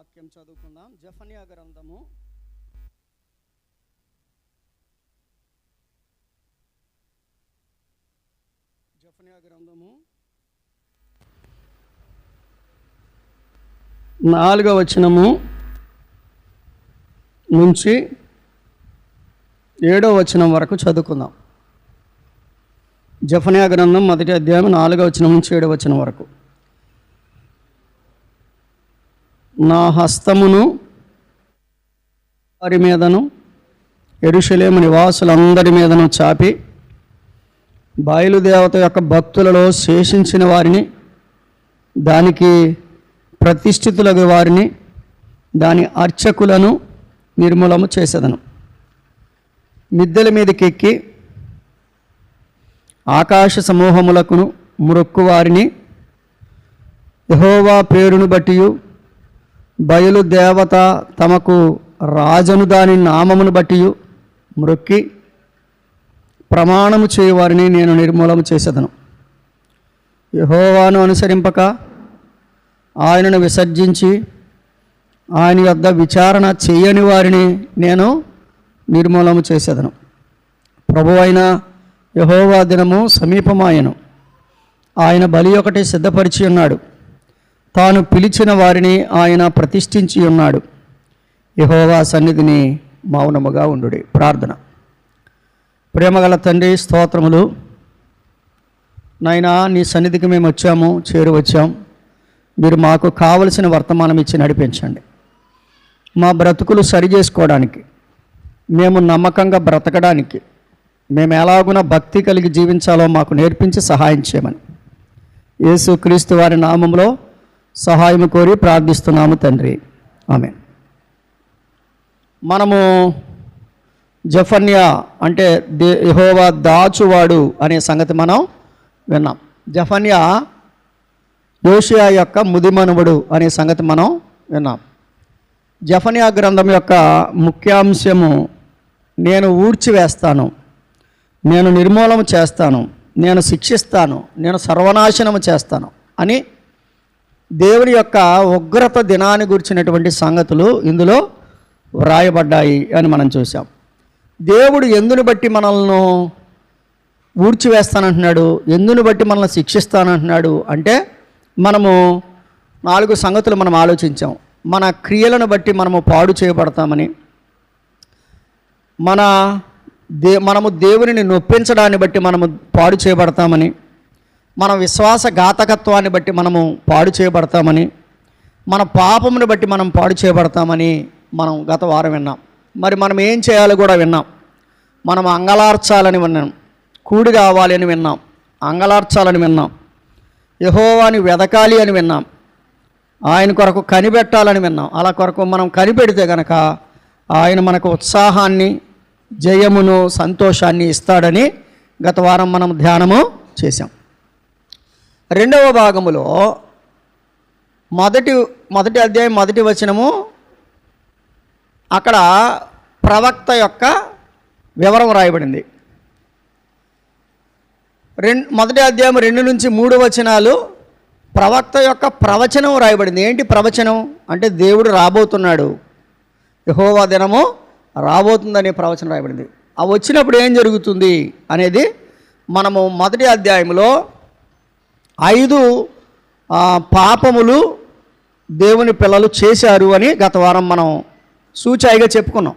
వాక్యం చదువుకుందాం. జెఫన్యా గ్రంథము 4వ వచనము నుంచి 7వ వచనం వరకు చదువుకుందాం. జెఫన్యా గ్రంథం 1వ అధ్యాయం 4వ వచనం నుంచి 7వ వచనం వరకు. నా హస్తమును వారి మీదను యెరూషలేము నివాసులందరి మీదను చాపి బయలుదేవత యొక్క భక్తులలో శేషించిన వారిని, దానికి ప్రతిష్ఠితులకు వారిని, దాని అర్చకులను నిర్మూలము చేసేదను. మిద్దెల మీదకెక్కి ఆకాశ సమూహములకును మ్రొక్కు వారిని, యెహోవా పేరును బట్టియు బయలుదేవత తమకు రాజను దాని నామమును బట్టియు మ్రొక్కి ప్రమాణము చేయవారిని నేను నిర్మూలము చేసేదను. యెహోవాను అనుసరింపక ఆయనను విసర్జించి ఆయన యొద్ద విచారణ చేయని వారిని నేను నిర్మూలము చేసేదను. ప్రభువైన యెహోవా దినము సమీపమాయెను. ఆయన బలి ఒకటి సిద్ధపరిచి ఉన్నాడు. తాను పిలిచిన వారిని ఆయన ప్రతిష్ఠించి ఉన్నాడు. యెహోవా సన్నిధిని మౌనముగా ఉండుడి. ప్రార్థన. ప్రేమగల తండ్రి, స్తోత్రములు నాయనా, నీ సన్నిధికి మేము చేరువచ్చాం. మీరు మాకు కావలసిన వర్తమానం ఇచ్చి నడిపించండి. మా బ్రతుకులు సరి చేసుకోవడానికి, మేము నమ్మకంగా బ్రతకడానికి, మేము ఎలాగున భక్తి కలిగి జీవించాలో మాకు నేర్పించి సహాయం చేయమని యేసుక్రీస్తు వారి నామంలో సహాయం కోరి ప్రార్థిస్తున్నాము తండ్రి, ఆమేన్. మనము జెఫన్యా అంటే యెహోవా దాచువాడు అనే సంగతి మనం విన్నాం. జెఫన్యా యోషియా యొక్క ముదిమనుమడు అనే సంగతి మనం విన్నాం. జెఫన్యా గ్రంథం యొక్క ముఖ్యాంశము నేను ఊడ్చివేస్తాను, నేను నిర్మూలన చేస్తాను, నేను శిక్షిస్తాను, నేను సర్వనాశనము చేస్తాను అని దేవుని యొక్క ఉగ్రత దినాన్ని గురించినటువంటి సంగతులు ఇందులో వ్రాయబడ్డాయి అని మనం చూసాం. దేవుడు ఎందుని బట్టి మనల్ని ఊడ్చివేస్తానంటున్నాడు, ఎందుని బట్టి మనల్ని శిక్షిస్తానంటున్నాడు అంటే మనము 4 సంగతులు మనం ఆలోచించాం. మన క్రియలను బట్టి మనము పాడు చేయబడతామని, మనము దేవునిని నొప్పించడాన్ని బట్టి మనము పాడు చేయబడతామని, మన విశ్వాసఘాతకత్వాన్ని బట్టి మనము పాడు చేయబడతామని, మన పాపమును బట్టి మనం పాడు చేయబడతామని మనం గత వారం విన్నాం. మరి మనం ఏం చేయాలో కూడా విన్నాం. మనం అంగలార్చాలని విన్నాం, కూడి కావాలి అని విన్నాం, అంగలార్చాలని విన్నాం, యెహోవాని వెదకాలి అని విన్నాం, ఆయన కొరకు కనిపెట్టాలని విన్నాం. అలా కొరకు మనం కనిపెడితే కనుక ఆయన మనకు ఉత్సాహాన్ని, జయమును, సంతోషాన్ని ఇస్తాడని గత వారం మనం ధ్యానము చేశాం. 2వ భాగములో మొదటి అధ్యాయం 1వ వచనము, అక్కడ ప్రవక్త యొక్క వివరం రాయబడింది. మొదటి అధ్యాయం 2 నుంచి 3 వచనాలు ప్రవక్త యొక్క ప్రవచనం రాయబడింది. ఏంటి ప్రవచనం అంటే దేవుడు రాబోతున్నాడు, యెహోవా దినము రాబోతుందనే ప్రవచనం రాయబడింది. ఆ వచ్చినప్పుడు ఏం జరుగుతుంది అనేది మనము మొదటి అధ్యాయంలో 5 పాపములు దేవుని పిల్లలు చేశారు అని గత వారం మనం సూచాయిగా చెప్పుకున్నాం.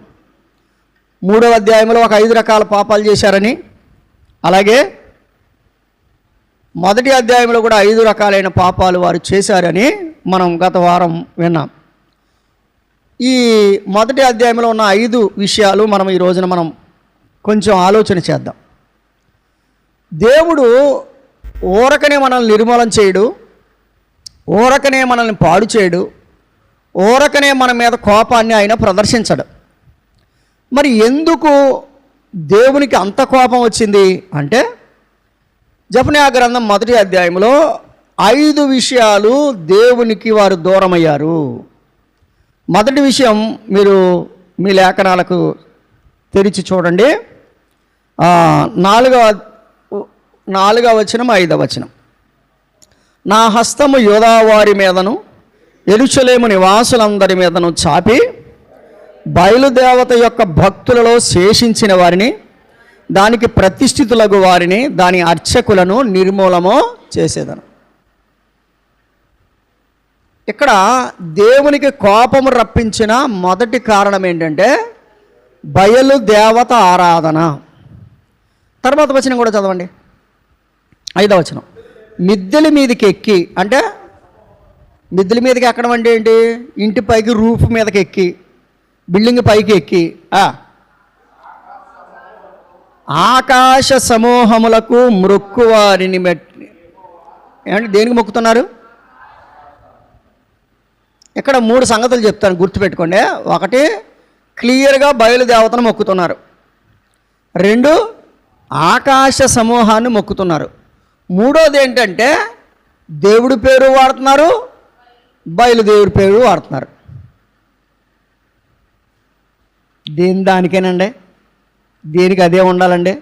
3వ అధ్యాయంలో ఒక 5 రకాల పాపాలు చేశారని, అలాగే మొదటి అధ్యాయంలో కూడా 5 రకాలైన పాపాలు వారు చేశారని మనం గత వారం విన్నాం. ఈ మొదటి అధ్యాయంలో ఉన్న 5 విషయాలు మనం ఈ రోజున మనం కొంచెం ఆలోచన చేద్దాం. దేవుడు ఊరకనే మనల్ని నిర్మూలన చేయడు, ఊరకనే మనల్ని పాడు చేయడు, ఊరకనే మన మీద కోపాన్ని ఆయన ప్రదర్శించడు. మరి ఎందుకు దేవునికి అంత కోపం వచ్చింది అంటే, జెఫన్యా గ్రంథం 1వ అధ్యాయంలో 5 విషయాలు దేవునికి వారు దూరమయ్యారు. మొదటి విషయం మీరు మీ లేఖనాలకు తెరిచి చూడండి. 4వ వచనం 5వ వచనం. నా హస్తము యోదావారి మీదను యెరూషలేము నివాసులందరి మీదను చాపి బయలుదేవత యొక్క భక్తులలో శేషించిన వారిని, దానికి ప్రతిష్ఠితులకు వారిని, దాని అర్చకులను నిర్మూలము చేసేదను. ఇక్కడ దేవునికి కోపము రప్పించిన మొదటి కారణం ఏంటంటే బయలుదేవత ఆరాధన. తర్వాత వచనం కూడా చదవండి, 5వ వచనం. మిద్దెల మీదకి ఎక్కి, అంటే మిద్దెల మీదకి ఎక్కడం అంటే ఏంటి? ఇంటి పైకి రూఫ్ మీదకి ఎక్కి, బిల్డింగ్ పైకి ఎక్కి ఆకాశ సమూహములకు మ్రొక్కువారిని మెట్టి. ఏమంటే దేనికి మొక్కుతున్నారు? ఇక్కడ 3 సంగతులు చెప్తాను, గుర్తుపెట్టుకోండి. 1, క్లియర్గా బయలుదేవతను మొక్కుతున్నారు. 2, ఆకాశ సమూహాన్ని మొక్కుతున్నారు. 3వది ఏంటంటే దేవుడి పేరు వాడుతున్నారు, బయలుదేవుడి పేరు వాడుతున్నారు. దానికేనండి, దేనికి అదే ఉండాలండి.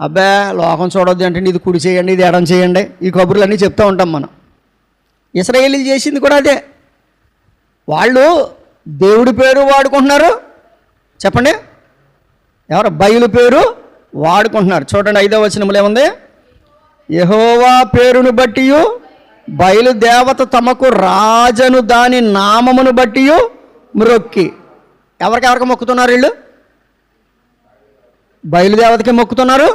అబ్బా లోకం చూడొద్దు అంటే ఇది కుడి చేయండి, ఇది ఎడం చేయండి, ఈ కబుర్లన్నీ చెప్తూ ఉంటాం మనం. ఇశ్రాయేలీలు చేసింది కూడా అదే. వాళ్ళు దేవుడి పేరు వాడుకుంటున్నారు, చెప్పండి ఎవరు? బయలు పేరు వాడుకుంటున్నారు. చూడండి 5వ వచనంలో ఏముంది? యెహోవా పేరును బట్టి బయలుదేవత తమకు రాజను దాని నామమును బట్టి మ్రొక్కి. ఎవరికి మొక్కుతున్నారు వీళ్ళు? బయలుదేవతకి మొక్కుతున్నారు,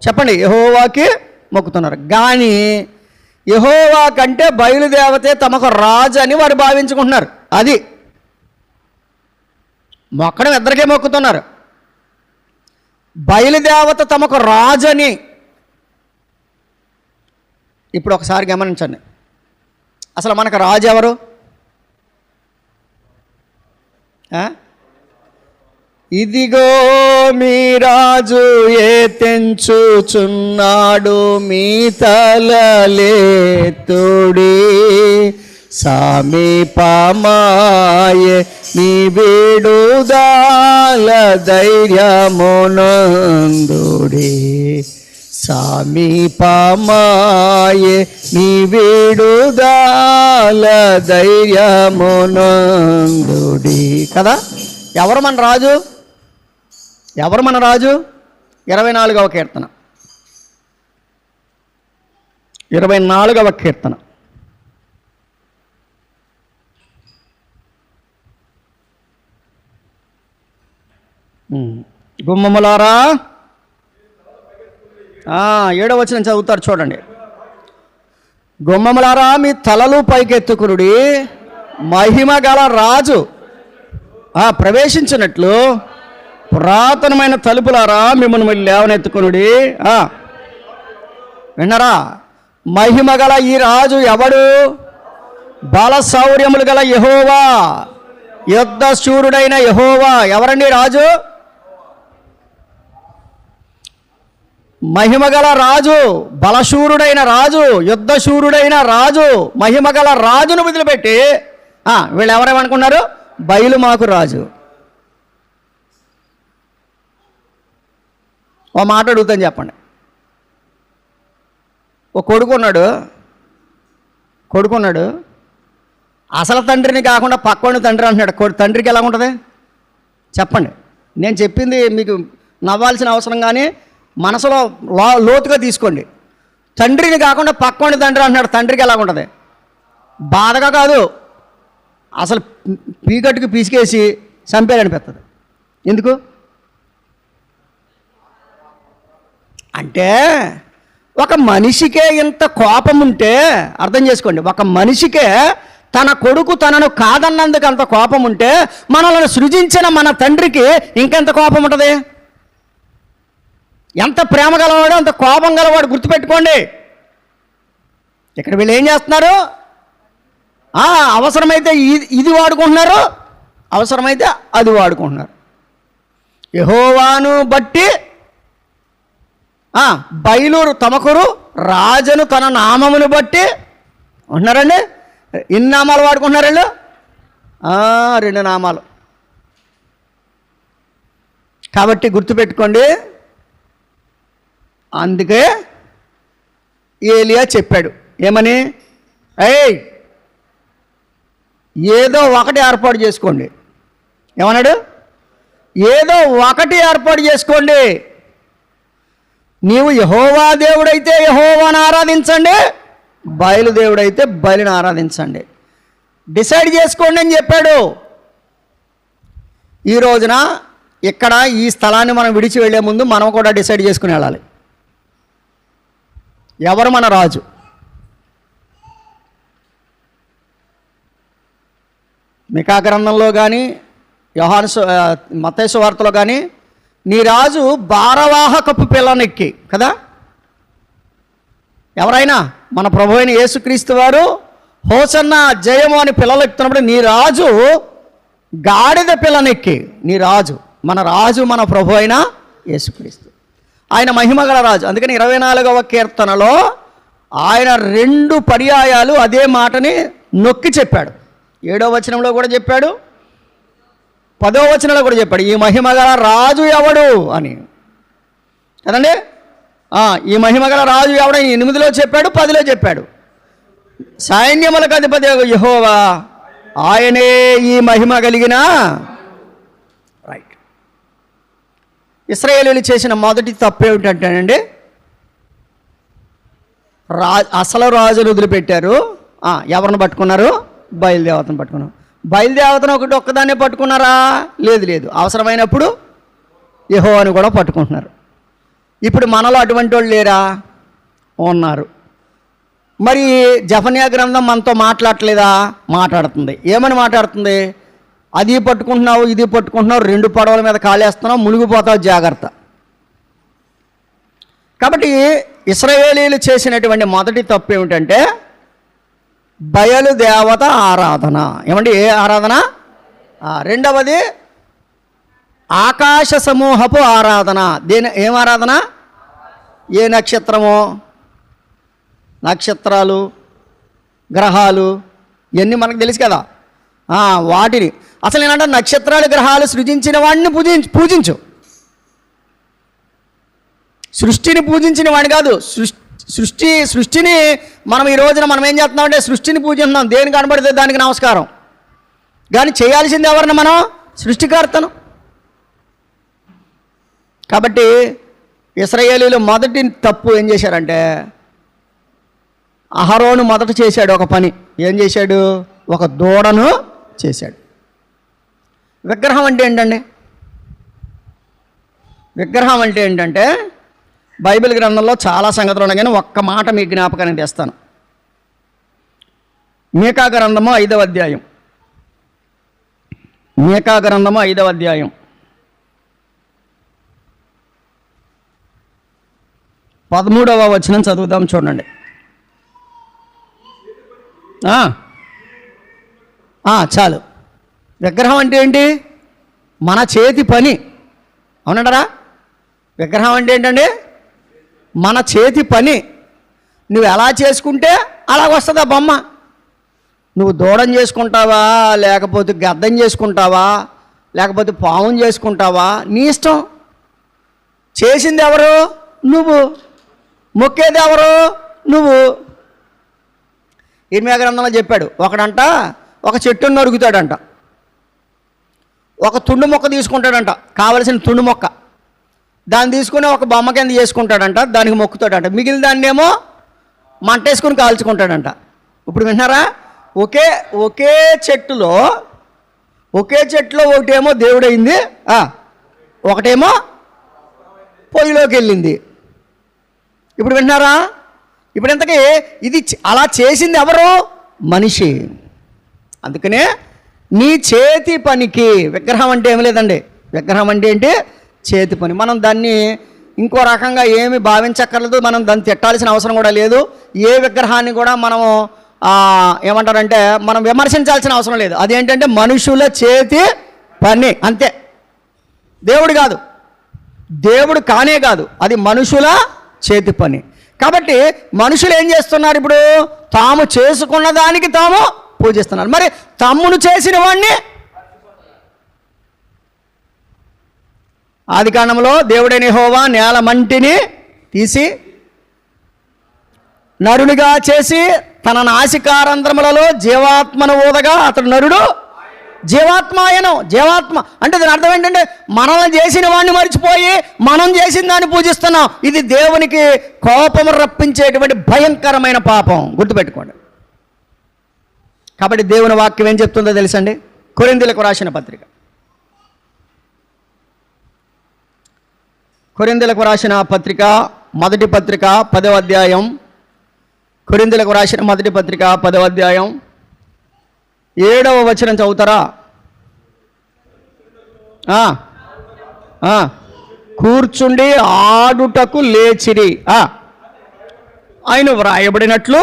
చెప్పండి. యెహోవాకి మొక్కుతున్నారు. కానీ యెహోవా కంటే బయలుదేవతే తమకు రాజు అని వారు భావించుకుంటున్నారు. అది మొక్కడం ఇద్దరికే మొక్కుతున్నారు. బయలుదేవత తమకు రాజు అని. ఇప్పుడు ఒకసారి గమనించండి, అసలు మనకు రాజు ఎవరు? ఇదిగో మీ రాజు ఏ తెంచుచున్నాడు, మీ తలలేతుడి సమీపమాయే మీ విడుదల ధైర్యమునందుడి, సమీపమాయే మీ విడుదల ధైర్యమునందుడి. కదా, ఎవరు మన రాజు? ఎవరు మన రాజు? 24వ కీర్తన, 24వ కీర్తన. గుమ్మములారా, 7వ వచనం చదువుతారు చూడండి. గుమ్మములారా మీ తలలు పైకెత్తుకునుడి, మహిమ గల రాజు ప్రవేశించినట్లు పురాతనమైన తలుపులారా మిమ్మల్ని మళ్ళీ లేవనెత్తుకునుడి. విన్నారా? మహిమ గల ఈ రాజు ఎవడు? బల శౌర్యములు గల యెహోవా, యుద్ధ శూరుడైన యెహోవా. ఎవరండి రాజు? మహిమగల రాజు, బలశూరుడైన రాజు, యుద్ధశూరుడైన రాజు, మహిమగల రాజును వదిలిపెట్టి వీళ్ళు ఎవరేమనుకున్నారు? బయలు మాకు రాజు. ఓ మాట అడుగుతాను, చెప్పండి. ఓ కొడుకున్నాడు, అసలు తండ్రిని కాకుండా పక్కన తండ్రి అంటున్నాడు. తండ్రికి ఎలా ఉంటుంది చెప్పండి? నేను చెప్పింది మీకు నవ్వాల్సిన అవసరం కానీ మనసులో లోతుగా తీసుకోండి. తండ్రిని కాకుండా పక్కన తండ్రి అంటున్నాడు. తండ్రికి ఎలా ఉంటుంది? బాధగా కాదు, అసలు పీకట్టుకు పీసికేసి చంపేయాలనిపిస్తుంది. ఎందుకు అంటే ఒక మనిషికే ఇంత కోపం ఉంటే అర్థం చేసుకోండి. ఒక మనిషికే తన కొడుకు తనను కాదన్నందుకు అంత కోపం ఉంటే మనల్ని సృజించిన మన తండ్రికి ఇంకెంత కోపం ఉంటుంది? ఎంత ప్రేమ గలవాడు అంత కోపం గలవాడు. గుర్తుపెట్టుకోండి. ఇక్కడ వీళ్ళు ఏం చేస్తున్నారు? అవసరమైతే ఇది వాడుకుంటున్నారు, అవసరమైతే అది వాడుకుంటున్నారు. యెహోవాను బట్టి బయలూరు తమకురు రాజను తన నామమును బట్టి ఉంటున్నారండి. ఎన్ని నామాలు వాడుకుంటున్నారు వీళ్ళు? 2 నామాలు. కాబట్టి గుర్తుపెట్టుకోండి. అందుకే ఏలియా చెప్పాడు ఏమని? ఏదో ఒకటి ఏర్పాటు చేసుకోండి. ఏమన్నాడు? ఏదో ఒకటి ఏర్పాటు చేసుకోండి. నీవు యెహోవా దేవుడైతే యెహోవాను ఆరాధించండి, బయలుదేవుడైతే బయలుని ఆరాధించండి. డిసైడ్ చేసుకోండి అని చెప్పాడు. ఈ రోజున ఇక్కడ ఈ స్థలాన్ని మనం విడిచి వెళ్ళే ముందు మనం కూడా డిసైడ్ చేసుకుని వెళ్ళాలి. ఎవరు మన రాజు? మికా గ్రంథంలో కానీ మత్తయి సువార్తలో కానీ నీ రాజు భారవాహకపు పిల్లనెక్కి కదా. ఎవరైనా మన ప్రభు అయిన యేసుక్రీస్తు వారు హోసన్న జయము అని పిల్లలు ఎక్కుతున్నప్పుడు నీ రాజు గాడిద పిల్లనెక్కి, నీ రాజు మన రాజు మన ప్రభు అయిన యేసుక్రీస్తు, ఆయన మహిమగల రాజు. అందుకని 24వ కీర్తనలో ఆయన 2 పర్యాయాలు అదే మాటని నొక్కి చెప్పాడు. 7వ వచనంలో కూడా చెప్పాడు, 10వ వచనంలో కూడా చెప్పాడు, ఈ మహిమగల రాజు ఎవడు అని కదండి. ఈ మహిమగల రాజు ఎవడని 8లో చెప్పాడు, 10లో చెప్పాడు. సైన్యములకు అధిపతి యెహోవా, ఆయనే ఈ మహిమ కలిగిన రైట్. ఇశ్రాయేలీయులు చేసిన మొదటి తప్పు ఏమిటంటేనండి, అసలు రాజును వదిలిపెట్టారు. ఎవరిని పట్టుకున్నారు? బయలుదేవతను పట్టుకున్నారు. బయలుదేవతను ఒక్కదాన్నే పట్టుకున్నారా? లేదు. అవసరమైనప్పుడు యెహోవాను కూడా పట్టుకుంటున్నారు. ఇప్పుడు మనలో అటువంటి వాళ్ళు లేరా? ఉన్నారు. మరి జెఫన్యా గ్రంథం మనతో మాట్లాడట్లేదా? మాట్లాడుతుంది. ఏమని మాట్లాడుతుంది? అది పట్టుకుంటున్నావు, ఇది పట్టుకుంటున్నావు, 2 పడవల మీద కాలేస్తున్నావు, మునిగిపోతావు, జాగ్రత్త. కాబట్టి ఇశ్రాయేలీయులు చేసినటువంటి మొదటి తప్పు ఏమిటంటే బయలుదేవత ఆరాధన. ఏమండి? ఏ ఆరాధన? రెండవది ఆకాశ సమూహపు ఆరాధన. ఏం ఆరాధన? ఏ నక్షత్రమో, నక్షత్రాలు, గ్రహాలు ఇవన్నీ మనకు తెలుసు కదా. వాటిని అసలు ఏంటంటే నక్షత్రాలు, గ్రహాలు సృజించిన వాడిని పూజించు. సృష్టిని పూజించిన వాడిని కాదు. సృష్టిని మనం ఈ రోజున మనం ఏం చేస్తున్నామంటే సృష్టిని పూజిస్తున్నాం. దేని కనబడితే దానికి నమస్కారం. కానీ చేయాల్సింది ఎవరిని? మనం సృష్టికర్తను. కాబట్టి ఇశ్రాయేలీయులు మొదటి తప్పు ఏం చేశారంటే, అహరోను మొదట చేశాడు ఒక పని. ఏం చేశాడు? ఒక దూడను చేశాడు. విగ్రహం అంటే ఏంటండి? విగ్రహం అంటే ఏంటంటే బైబిల్ గ్రంథంలో చాలా సంగతులు ఉన్నాయి, కానీ ఒక్క మాట మీ జ్ఞాపకానికి తెస్తాను. మీకా గ్రంథము 5వ అధ్యాయం. మీకా గ్రంథము 5వ అధ్యాయం 13వ వచనం చదువుదాం, చూడండి. చాలు. విగ్రహం అంటే ఏంటి? మన చేతి పని. అవునంటారా? విగ్రహం అంటే ఏంటండి? మన చేతి పని. నువ్వు ఎలా చేసుకుంటే అలాగ వస్తుంది ఆ బొమ్మ. నువ్వు దూడం చేసుకుంటావా, లేకపోతే గద్దం చేసుకుంటావా, లేకపోతే పావును చేసుకుంటావా, నీ ఇష్టం. చేసింది ఎవరు? నువ్వు. మొక్కేది ఎవరు? నువ్వు. ఇర్మియా గ్రంథంలో చెప్పాడు, ఒకడంట ఒక చెట్టును నరుకుతాడంట, ఒక తుండు మొక్క తీసుకుంటాడంట, కావలసిన తుండు మొక్క, దాన్ని తీసుకుని ఒక బొమ్మ కింద చేసుకుంటాడంట, దానికి మొక్కుతాడంట. మిగిలిన దాన్ని ఏమో మంటేసుకుని కాల్చుకుంటాడంట. ఇప్పుడు విన్నారా? ఒకే చెట్టులో ఒకటేమో దేవుడైంది, ఒకటేమో పొయ్యిలోకి వెళ్ళింది. ఇప్పుడు విన్నారా? ఇప్పుడు ఇంతకీ ఇది అలా చేసింది ఎవరు? మనిషి. అందుకనే నీ చేతి పనికి విగ్రహం అంటే ఏమి లేదండి. విగ్రహం అంటే ఏంటి? చేతి పని. మనం దాన్ని ఇంకో రకంగా ఏమి భావించక్కర్లేదు, మనం దాన్ని తిట్టాల్సిన అవసరం కూడా లేదు. ఏ విగ్రహాన్ని కూడా మనము ఏమంటారంటే మనం విమర్శించాల్సిన అవసరం లేదు. అదేంటంటే మనుషుల చేతి పని అంతే. దేవుడు కాదు, దేవుడు కానే కాదు, అది మనుషుల చేతి పని. కాబట్టి మనుషులు ఏం చేస్తున్నారు? ఇప్పుడు తాము చేసుకున్న దానికి తాము పూజిస్తున్నారు. మరి తమ్మును చేసిన వాడిని ఆదికాండంలో దేవుడైన యెహోవా నేల మంటిని తీసి నరునిగా చేసి తన నాసికారంధ్రములలో జీవాత్మను ఊదగా అతడు నరుడు జీవాత్మాయనం. జీవాత్మ అంటే దాని అర్థం ఏంటంటే మనల్ని చేసిన వాడిని మర్చిపోయి మనం చేసిన దాన్ని పూజిస్తున్నాం. ఇది దేవునికి కోపము రప్పించేటువంటి భయంకరమైన పాపం, గుర్తుపెట్టుకోండి. కాబట్టి దేవుని వాక్యం ఏం చెప్తుందో తెలుసండి. కొరింథీయులకు రాసిన పత్రిక, కొరింథీయులకు రాసిన పత్రిక మొదటి పత్రిక 10వ అధ్యాయం, కొరింథీయులకు రాసిన మొదటి పత్రిక 10వ అధ్యాయం 7వ వచనం చదువుతారా? కూర్చుండి ఆడుటకు లేచిరి, ఆయన వ్రాయబడినట్లు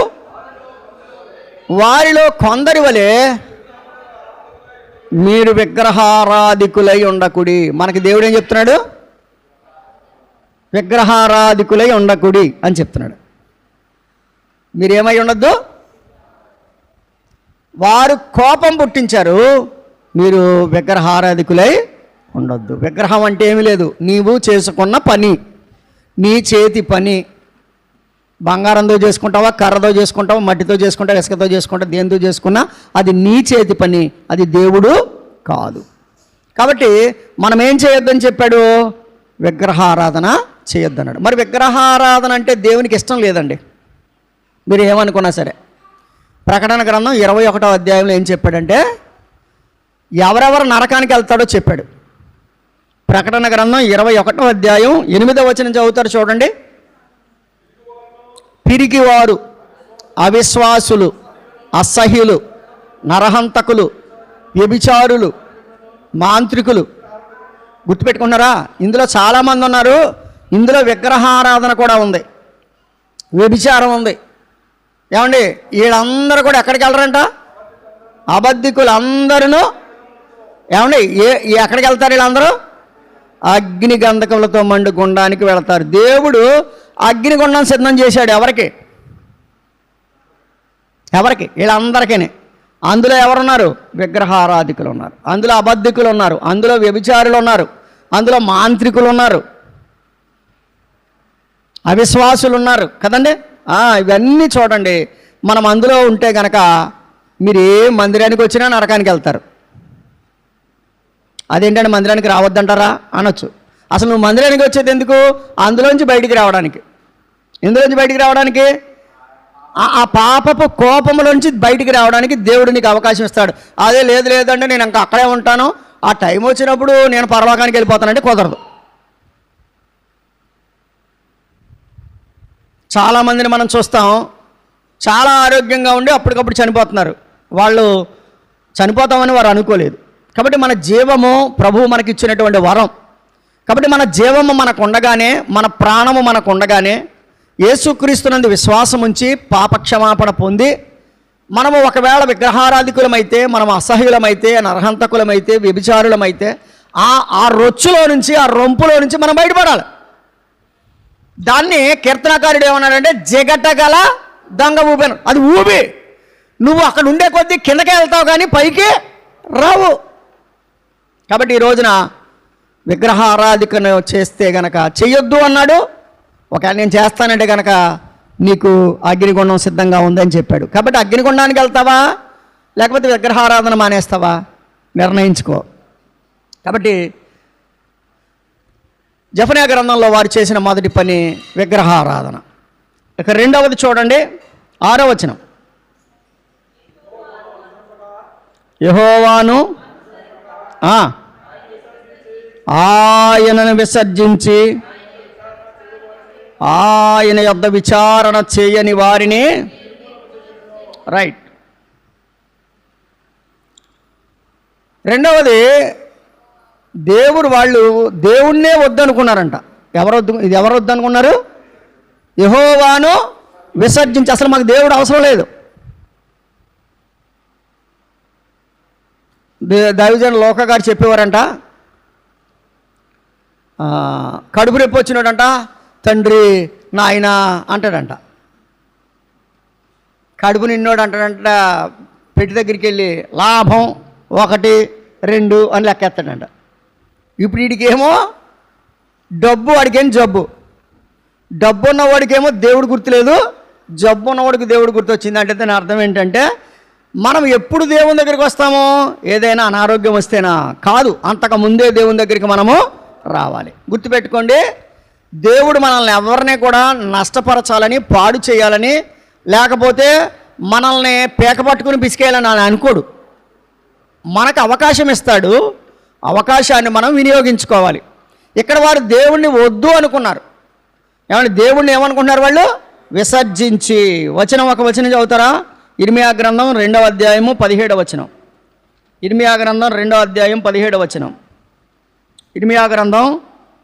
వారిలో కొందరి వలె మీరు విగ్రహారాధికులై ఉండకుడి. మనకి దేవుడు ఏం చెప్తున్నాడు? విగ్రహారాధికులై ఉండకుడి అని చెప్తున్నాడు. మీరేమై ఉండొద్దు. వారు కోపం పుట్టించారు, మీరు విగ్రహారాధికులై ఉండొద్దు. విగ్రహం అంటే ఏమీ లేదు, నీవు చేసుకున్న పని, నీ చేతి పని. బంగారంతో చేసుకుంటావా, కర్రతో చేసుకుంటావా, మట్టితో చేసుకుంటావా, ఇసుకతో చేసుకుంటావా, దేనితో చేసుకున్నా అది నీ చేతి పని, అది దేవుడు కాదు. కాబట్టి మనం ఏం చేయొద్దని చెప్పాడు? విగ్రహారాధన చేయొద్దన్నాడు. మరి విగ్రహారాధన అంటే దేవునికి ఇష్టం లేదండి. మీరు ఏమనుకున్నా సరే, ప్రకటన గ్రంథం 21వ అధ్యాయంలో ఏం చెప్పాడంటే ఎవరెవరు నరకానికి వెళ్తాడో చెప్పాడు. ప్రకటన గ్రంథం 21వ అధ్యాయం 8వ వచనం చదువుతారు చూడండి. పిరికివారు, అవిశ్వాసులు, అసహ్యులు, నరహంతకులు, వ్యభిచారులు, మాంత్రికులు. గుర్తుపెట్టుకున్నారా? ఇందులో చాలామంది ఉన్నారు. ఇందులో విగ్రహారాధన కూడా ఉంది, వ్యభిచారం ఉంది. ఏమండి, వీళ్ళందరూ కూడా ఎక్కడికి వెళ్ళరంట? అబద్ధికులు అందరూ ఏమండి ఎక్కడికి వెళ్తారు? వీళ్ళందరూ అగ్ని గంధకములతో మండు గుండానికి వెళతారు. దేవుడు అగ్నిగుండం సిద్ధం చేశాడు. ఎవరికి? వీళ్ళందరికీ. అందులో ఎవరున్నారు? విగ్రహారాధికులు ఉన్నారు, అందులో అబద్ధికులు ఉన్నారు, అందులో వ్యభిచారులు ఉన్నారు, అందులో మాంత్రికులు ఉన్నారు, అవిశ్వాసులు ఉన్నారు కదండి. ఇవన్నీ చూడండి. మనం అందులో ఉంటే గనక మీరు ఏ మందిరానికి వచ్చినా నరకానికి వెళ్తారు. అదేంటంటే మందిరానికి రావద్దంటారా అనొచ్చు. అసలు నువ్వు మందిరానికి వచ్చేది ఎందుకు? అందులోంచి బయటికి రావడానికి. ఎందులోంచి బయటికి రావడానికి? ఆ పాపపు కోపంలోంచి బయటికి రావడానికి దేవుడు నీకు అవకాశం ఇస్తాడు. అదే లేదంటే నేను ఇంకా అక్కడే ఉంటాను, ఆ టైం వచ్చినప్పుడు నేను పరలోకానికి వెళ్ళిపోతానంటే కుదరదు. చాలామందిని మనం చూస్తాం, చాలా ఆరోగ్యంగా ఉండి అప్పటికప్పుడు చనిపోతున్నారు. వాళ్ళు చనిపోతామని వారు అనుకోలేదు. కాబట్టి మన జీవము ప్రభువు మనకి ఇచ్చినటువంటి వరం. కాబట్టి మన జీవము మనకు ఉండగానే, మన ప్రాణము మనకు ఉండగానే యేసుక్రీస్తునందు విశ్వాసం ఉంచి పాపక్షమాపణ పొంది మనము ఒకవేళ విగ్రహారాధికులమైతే, మనం అసహ్యులమైతే, నరహంతకులమైతే, వ్యభిచారులమైతే ఆ రొచ్చులో నుంచి, ఆ రొంపులో నుంచి మనం బయటపడాలి. దాన్ని కీర్తనకారుడు ఏమన్నాడంటే జగటగల దొంగ ఊపాను. అది ఊపి నువ్వు అక్కడ ఉండే కొద్దీ కిందకే వెళ్తావు కానీ పైకి రావు. కాబట్టి ఈ రోజున విగ్రహారాధికను చేస్తే గనక చెయ్యొద్దు అన్నాడు. ఒకవేళ నేను చేస్తానంటే కనుక నీకు అగ్నిగుండం సిద్ధంగా ఉందని చెప్పాడు. కాబట్టి అగ్నిగుండానికి వెళ్తావా లేకపోతే విగ్రహారాధన మానేస్తావా నిర్ణయించుకో. కాబట్టి జెఫన్యా గ్రంథంలో వారు చేసిన మొదటి పని విగ్రహారాధన. ఇక రెండవది చూడండి, 6వ వచనం. యెహోవాను ఆయనను విసర్జించి ఆయన యొద్ద విచారణ చేయని వారిని. రైట్. రెండవది, వాళ్ళు దేవుణ్ణే వద్దనుకున్నారంట. ఎవరు వద్దనుకున్నారు? యెహోవాను విసర్జించి, అసలు మాకు దేవుడు అవసరం లేదు. దైవజన లోక గారు చెప్పేవారంట, కడుపు నొప్పి వచ్చినాడంట, తండ్రి నాయన అంటాడంట. కడుపు నిన్నోడు అంటాడంట, పెట్టి దగ్గరికి వెళ్ళి లాభం 1, 2 అని లెక్కేస్తాడంట. ఇప్పుడు వీడికేమో డబ్బు, వాడికేం జబ్బు. డబ్బు ఉన్నవాడికేమో దేవుడు గుర్తులేదు, జబ్బు ఉన్నవాడికి దేవుడు గుర్తొచ్చింది అంటే దాని అర్థం ఏంటంటే మనం ఎప్పుడు దేవుని దగ్గరికి వస్తామో ఏదైనా అనారోగ్యం వస్తేనా కాదు, అంతకు ముందే దేవుని దగ్గరికి మనము రావాలి. గుర్తుపెట్టుకోండి, దేవుడు మనల్ని ఎవరిని కూడా నష్టపరచాలని, పాడు చేయాలని, లేకపోతే మనల్ని పేక పట్టుకుని పిసికేయాలని అని అనుకోడు. మనకు అవకాశం ఇస్తాడు, అవకాశాన్ని మనం వినియోగించుకోవాలి. ఇక్కడ వారు దేవుణ్ణి వద్దు అనుకున్నారు. ఏమంటే దేవుణ్ణి ఏమనుకుంటున్నారు వాళ్ళు? విసర్జించి. ఒక వచనం చదువుతారా? ఇర్మియా గ్రంథం 2వ అధ్యాయము 17వ వచనం. ఇర్మియా గ్రంథం 2వ అధ్యాయం 17వ వచనం. ఇర్మియా గ్రంథం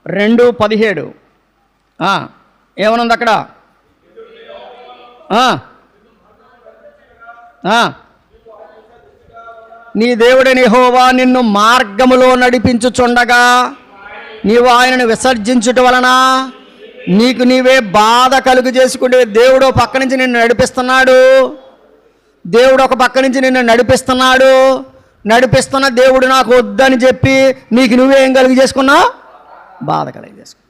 2:17 ఏమనుంది అక్కడ? నీ దేవుడైన యెహోవా నిన్ను మార్గములో నడిపించుచుండగా నీవు ఆయనను విసర్జించుట వలన నీకు నీవే బాధ కలుగు చేసుకుంటే, దేవుడు పక్క నుంచి నిన్ను నడిపిస్తున్నాడు. దేవుడు ఒక పక్క నుంచి నిన్ను నడిపిస్తున్న దేవుడు నాకు వద్దని చెప్పి నీకు నువ్వేం కలుగు చేసుకున్నావు? బాధ కలిగి చేసుకున్నావు.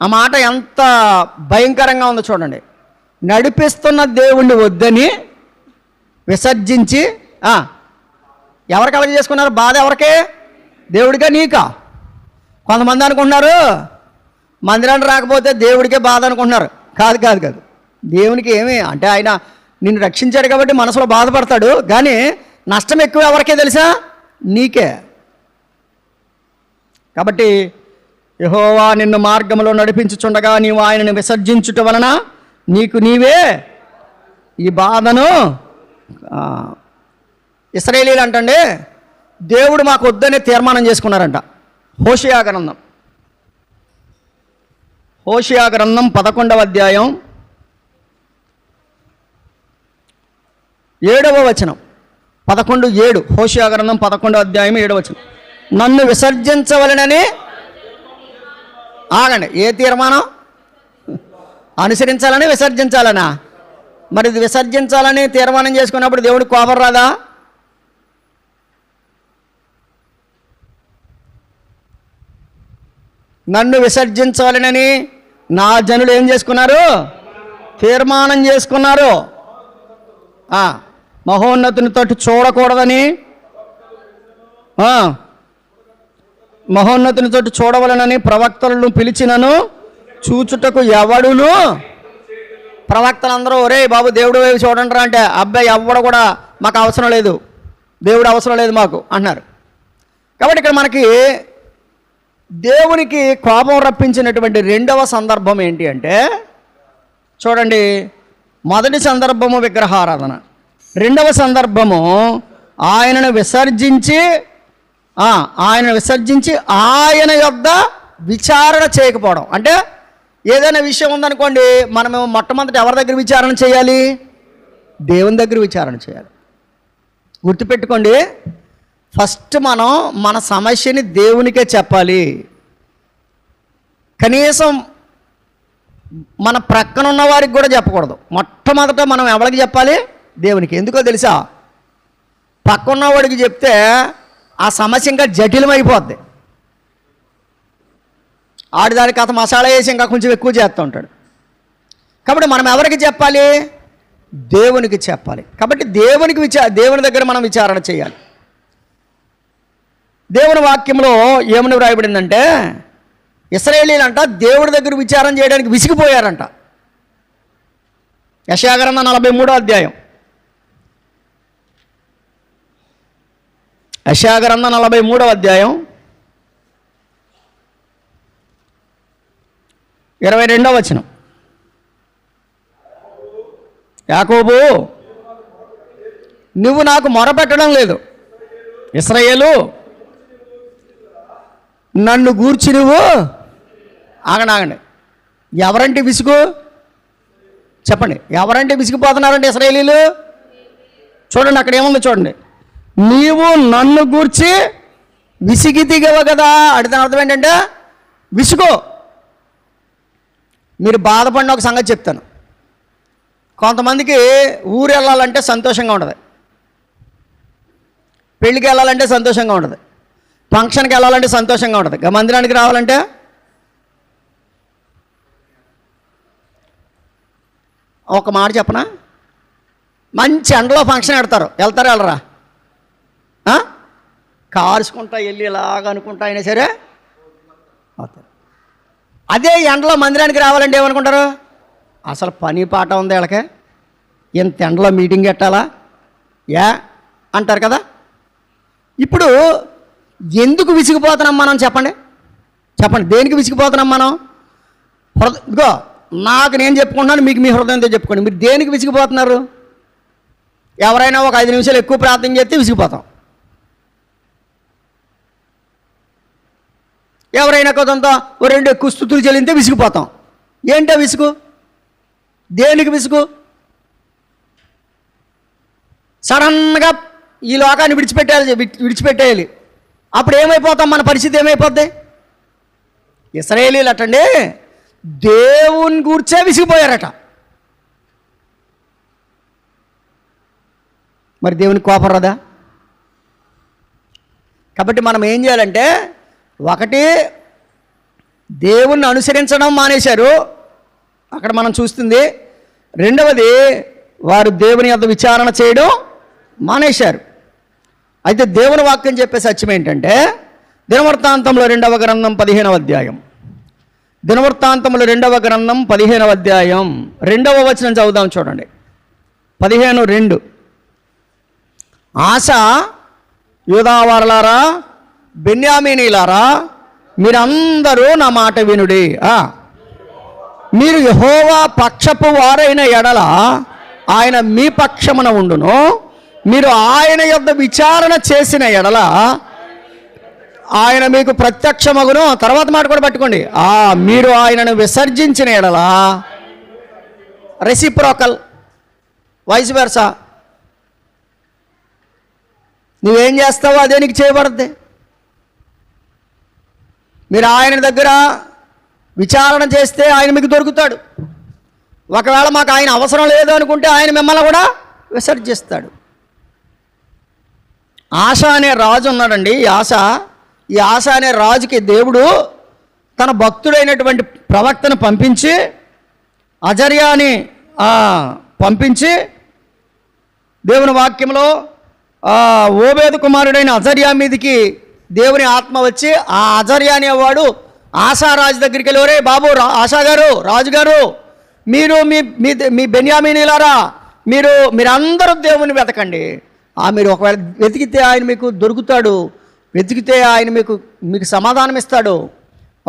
ఆ మాట ఎంత భయంకరంగా ఉందో చూడండి. నడిపిస్తున్న దేవుణ్ణి వద్దని విసర్జించి ఎవరు కలుగ చేసుకున్నారు బాధ? ఎవరికే? దేవుడికా నీకా? కొంతమంది అనుకుంటున్నారు మందిరానికి రాకపోతే దేవుడికే బాధ అనుకుంటున్నారు. కాదు కాదు కాదు, దేవునికి ఏమి అంటే ఆయన నిన్ను రక్షించాడు కాబట్టి మనసులో బాధపడతాడు, కానీ నష్టం ఎక్కువ ఎవరికే తెలుసా? నీకే. కాబట్టి యెహోవా నిన్ను మార్గంలో నడిపించుచుండగా నీవు ఆయనను విసర్జించుట వలన నీకు నీవే ఈ బాధను. ఇశ్రాయేలీలు అంటండి దేవుడు మాకు వద్దనే తీర్మానం చేసుకున్నారంట. హోషేయ గ్రంథం 11వ అధ్యాయం 7వ వచనం. 11:7 హోషేయ గ్రంథం 11వ అధ్యాయం 7వ వచనం. నన్ను విసర్జించవలెనని ఆగండి. ఏ తీర్మానం? అనుసరించాలని విసర్జించాలనా? మరి ఇది విసర్జించాలని తీర్మానం చేసుకున్నప్పుడు దేవుడికి కోపం రాదా? నన్ను విసర్జించాలనని నా జనులు ఏం చేసుకున్నారు? తీర్మానం చేసుకున్నారు. మహోన్నతుని తోటి చూడకూడదని, మహోన్నతుని తోటి చూడవలనని ప్రవక్తలను పిలిచినను చూచుటకు ఎవడును. ప్రవక్తలందరూ ఒరే బాబు దేవుడు వైపు చూడండి రా అంటే అబ్బాయి ఎవడు కూడా మాకు అవసరం లేదు, దేవుడు అవసరం లేదు మాకు అంటున్నారు. కాబట్టి ఇక్కడ మనకి దేవునికి కోపం రప్పించినటువంటి రెండవ సందర్భం ఏంటి అంటే చూడండి, మొదటి సందర్భము విగ్రహారాధన, రెండవ సందర్భము ఆయనను విసర్జించి ఆయన యొద్ద విచారణ చేయకపోవడం. అంటే ఏదైనా విషయం ఉందనుకోండి, మనము మొట్టమొదటి ఎవరి దగ్గర విచారణ చేయాలి? దేవుని దగ్గర విచారణ చేయాలి. గుర్తుపెట్టుకోండి, ఫస్ట్ మనం మన సమస్యని దేవునికే చెప్పాలి. కనీసం మన ప్రక్కన ఉన్న వారికి కూడా చెప్పకూడదు. మొట్టమొదట మనం ఎవరికి చెప్పాలి? దేవునికి. ఎందుకో తెలుసా? పక్కన్నవాడికి చెప్తే ఆ సమస్య ఇంకా జటిలమైపోద్ది. ఆడిదాని కథ మసాలా వేసి ఇంకా కొంచెం ఎక్కువ చేస్తూ ఉంటాడు. కాబట్టి మనం ఎవరికి చెప్పాలి? దేవునికి చెప్పాలి. కాబట్టి దేవుని దగ్గర మనం విచారణ చేయాలి. దేవుని వాక్యంలో ఏమని వ్రాయబడిందంటే ఇశ్రాయేలీలంట దేవుడి దగ్గర విచారణ చేయడానికి విసిగిపోయారంట. యెషయా గ్రంథం 43వ అధ్యాయం. యెషయా గ్రంథం 43వ అధ్యాయం 22వ వచనం. యాకోబు నువ్వు నాకు మొరపెట్టడం లేదు, ఇశ్రాయేలు నన్ను గూర్చి నువ్వు ఆగండి. ఎవరంటే విసుగు? చెప్పండి, ఎవరంటే విసిగిపోతున్నారంటే ఇశ్రాయేలీలు? చూడండి అక్కడ ఏముందో చూడండి. నీవు నన్ను గూర్చి విసిగితిగవ కదా అంటే దాని అర్థం ఏంటంటే విసుగు. మీరు బాధపడిన ఒక సంగతి చెప్తాను. కొంతమందికి ఊరు వెళ్ళాలంటే సంతోషంగా ఉంటుంది, పెళ్ళికి వెళ్ళాలంటే సంతోషంగా ఉంటుంది, ఫంక్షన్కి వెళ్ళాలంటే సంతోషంగా ఉంటుంది, మందిరానికి రావాలంటే ఒక మాట చెప్పనా, మంచి ఎండలో ఫంక్షన్ పెడతారు, వెళ్ళరా కారుచుకుంటా వెళ్ళి ఇలాగ అనుకుంటా అయినా సరే అవుతారు. అదే ఎండలో మందిరానికి రావాలంటే ఏమనుకుంటారు, అసలు పని పాట ఉంది వీళ్ళకే, ఇంత ఎండలో మీటింగ్ పెట్టాలా అంటారు కదా. ఇప్పుడు ఎందుకు విసిగిపోతున్నాం మనం చెప్పండి, దేనికి విసిగిపోతున్నాం మనం? ఇదిగో నాకు నేను చెప్పుకుంటున్నాను, మీకు మీ హృదయంతో చెప్పుకోండి. మీరు దేనికి విసిగిపోతున్నారు? ఎవరైనా ఒక 5 నిమిషాలు ఎక్కువ ప్రార్థన చేస్తే విసిగిపోతాం, ఎవరైనా కొంత 2 ఎక్కువ స్తుతులు చెల్లింతే విసిగిపోతాం. ఏంటో విసుగు? దేనికి విసుగు? సడన్గా ఈ లోకాన్ని విడిచిపెట్టేయాలి. అప్పుడు ఏమైపోతాం? మన పరిస్థితి ఏమైపోద్ది? ఇశ్రాయేలీలు అటండి దేవుని గూర్చే విసిగిపోయారట. మరి దేవునికి కోపం రాదా? కాబట్టి మనం ఏం చేయాలంటే, ఒకటి దేవుణ్ణి అనుసరించడం మానేశారు, అక్కడ మనం చూస్తుంది. రెండవది వారు దేవుని యొక్క విచారణ చేయడం మానేశారు. అయితే దేవుని వాక్యం చెప్పే సత్యం ఏంటంటే, దినవృత్తాంతంలో 2వ గ్రంథం 15వ అధ్యాయం, దినవృత్తాంతములు 2వ గ్రంథం 15వ అధ్యాయం 2వ వచనం చదువుదాం. చూడండి 15:2. ఆశ, యూదావారలారా, బెన్యామీనీలారా, మీరందరూ నా మాట వినుడి. మీరు యెహోవా పక్షపు వారైన ఎడల ఆయన మీ పక్షమున ఉండును, మీరు ఆయన యొద్ద విచారణ చేసిన ఎడల ఆయన మీకు ప్రత్యక్షమగును. తర్వాత మాట కూడా పట్టుకోండి, మీరు ఆయనను విసర్జించిన ఎడల, రెసిప్రోకల్, వైస్ వెర్సా, నువ్వేం చేస్తావో అదే నీకు చేయబడుద్ది. మీరు ఆయన దగ్గర విచారణ చేస్తే ఆయన మీకు దొరుకుతాడు. ఒకవేళ మాకు ఆయన అవసరం లేదు అనుకుంటే ఆయన మిమ్మల్ని కూడా విసర్జిస్తాడు. ఆశ అనే రాజు ఉన్నాడండి. ఈ ఆశ అనే రాజుకి దేవుడు తన భక్తుడైనటువంటి ప్రవక్తను పంపించి, అజర్యాని పంపించి, దేవుని వాక్యంలో ఓబేదు కుమారుడైన అజర్యా మీదికి దేవుని ఆత్మ వచ్చి, ఆ అజర్యా అనేవాడు ఆశా రాజు దగ్గరికి వెళ్ళి, ఒరే బాబు, ఆశా గారు, రాజుగారు, మీరు మీ బెన్యామీనీలారా, మీరందరూ దేవుని వెతకండి. మీరు ఒకవేళ వెతికితే ఆయన మీకు దొరుకుతాడు, వెతికితే ఆయన మీకు సమాధానం ఇస్తాడు.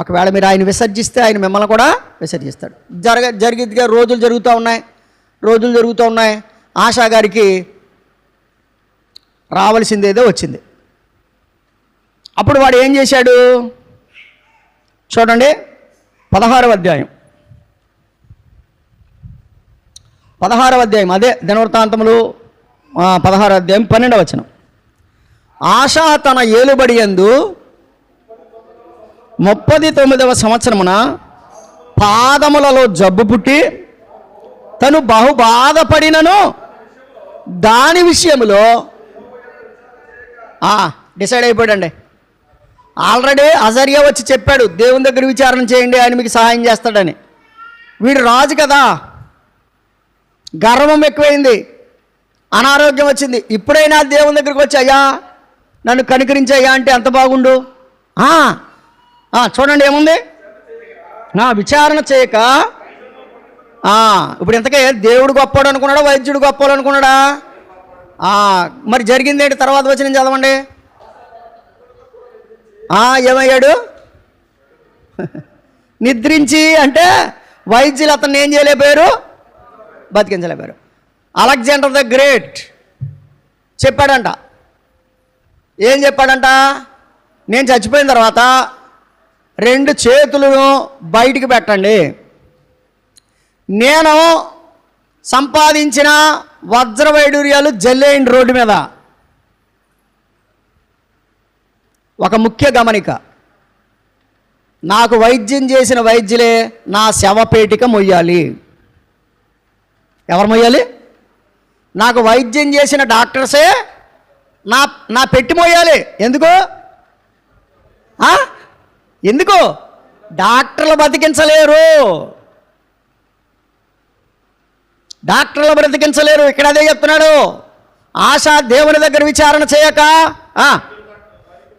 ఒకవేళ మీరు ఆయన విసర్జిస్తే ఆయన మిమ్మల్ని కూడా విసర్జిస్తాడు. జరిగిద్దిగా రోజులు జరుగుతూ ఉన్నాయి. ఆశా గారికి రావాల్సిందేదో వచ్చింది. అప్పుడు వాడు ఏం చేశాడు చూడండి, 16వ అధ్యాయం, అదే దినవృత్తాంతములు 16వ అధ్యాయం 12వ వచనం. ఆశ తన ఏలుబడి యందు 39వ సంవత్సరమున పాదములలో జబ్బు పుట్టి తను బహు బాధపడినను దాని విషయంలో డిసైడ్ అయిపోయాడండి. ఆల్రెడీ అజర్యా వచ్చి చెప్పాడు, దేవుని దగ్గర విచారణ చేయండి, ఆయన మీకు సహాయం చేస్తాడని. వీడు రాజు కదా, గర్వం ఎక్కువైంది, అనారోగ్యం వచ్చింది. ఇప్పుడైనా దేవుని దగ్గరికి వచ్చి, అయ్యా నన్ను కనికరించయ్యా అంటే ఎంత బాగుండు. చూడండి ఏముంది, విచారణ చేయక. ఇప్పుడు ఇంతకే దేవుడు గొప్పవాడు అనుకున్నాడా, వైద్యుడు గొప్పవాడు అనుకున్నాడా? మరి జరిగింది ఏంటి? తర్వాత వచ్చి నేను చదవండి. ఏమయ్యాడు? నిద్రించి, అంటే వైద్యులు అతన్ని ఏం చేయలేకపోయారు, బతికించలేకపోయారు. అలెగ్జాండర్ ద గ్రేట్ చెప్పాడంట, ఏం చెప్పాడంట? నేను చచ్చిపోయిన తర్వాత 2 చేతులను బయటికి పెట్టండి, నేను సంపాదించిన వజ్ర వైడూర్యాలు జల్లేయండి రోడ్డు మీద. ఒక ముఖ్య గమనిక, నాకు వైద్యం చేసిన వైద్యులే నా శవపేటిక మొయ్యాలి. ఎవరు మొయ్యాలి? నాకు వైద్యం చేసిన డాక్టర్సే నా పెట్టి మోయాలి. ఎందుకు? డాక్టర్లు బతికించలేరు. డాక్టర్లు బ్రతికించలేరు. ఇక్కడ అదే చెప్తున్నాడు. ఆశ దేవుని దగ్గర విచారణ చేయక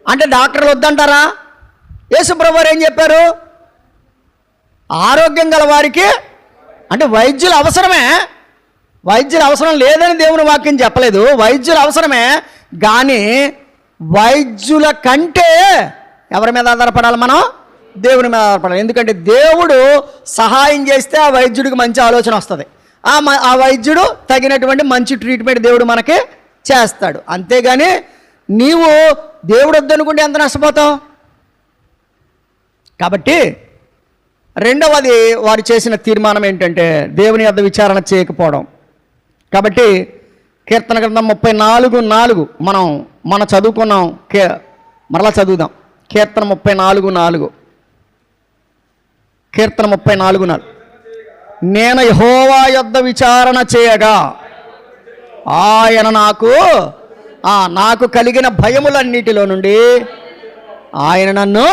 అంటే డాక్టర్లు వద్దంటారా? యేసుప్రభు వారు ఏం చెప్పారు? ఆరోగ్యం గల వారికి అంటే వైద్యులు అవసరమే, వైద్యులు అవసరం లేదని దేవుని వాక్యం చెప్పలేదు. వైద్యులు అవసరమే, కానీ వైద్యుల కంటే ఎవరి మీద ఆధారపడాలి? మనం దేవుని మీద ఆధారపడాలి. ఎందుకంటే దేవుడు సహాయం చేస్తే ఆ వైద్యుడికి మంచి ఆలోచన వస్తుంది. ఆ వైద్యుడు తగినటువంటి మంచి ట్రీట్మెంట్ దేవుడు మనకి చేస్తాడు. అంతేగాని నీవు దేవుడు వద్దనుకుంటే ఎంత నష్టపోతావు? కాబట్టి రెండవది వారు చేసిన తీర్మానం ఏంటంటే దేవుని యొద్ద విచారణ చేయకపోవడం. కాబట్టి కీర్తన గ్రంథం 34:4 మనం చదువుకున్నాం. మరలా చదువుదాం. కీర్తన 34:4. కీర్తన 34:4. నేను యెహోవా యొద్ద విచారణ చేయగా ఆయన నాకు కలిగిన భయములన్నిటిలో నుండి ఆయన నన్ను.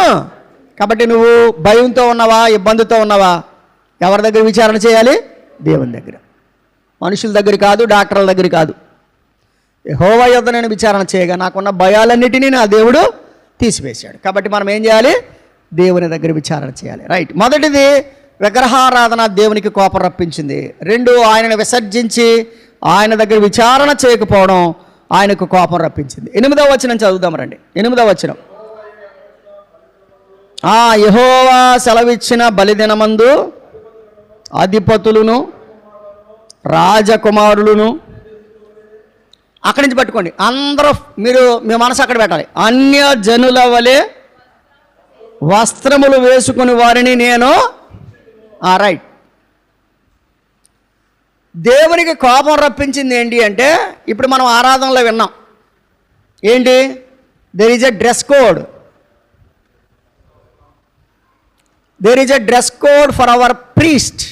కాబట్టి నువ్వు భయంతో ఉన్నావా, ఇబ్బందితో ఉన్నావా? ఎవరి దగ్గర విచారణ చేయాలి? దేవుని దగ్గర. మనుషుల దగ్గర కాదు, డాక్టర్ల దగ్గర కాదు. యెహోవా యొద్ద నేను విచారణ చేయగా నాకున్న భయాలన్నిటినీ నా దేవుడు తీసివేశాడు. కాబట్టి మనం ఏం చేయాలి? దేవుని దగ్గర విచారణ చేయాలి. రైట్. మొదటిది విగ్రహారాధన దేవునికి కోపం రప్పించింది. 2 ఆయనను విసర్జించి ఆయన దగ్గర విచారణ చేయకపోవడం ఆయనకు కోపం రప్పించింది. 8వ వచనం చదువుదాం రండి. 8వ వచనం. యెహోవా సెలవిచ్చిన బలిదినమందు అధిపతులను రాజకుమారులను, అక్కడి నుంచి పట్టుకోండి అందరూ, మీ మనసు అక్కడ పెట్టాలి. అన్య జనుల వలె వస్త్రములు వేసుకుని వారిని నేను. రైట్. దేవునికి కోపం రప్పించింది ఏంటి అంటే, ఇప్పుడు మనం ఆరాధనలో విన్నాం ఏంటి? There is a dress code. There is a dress code for our priest.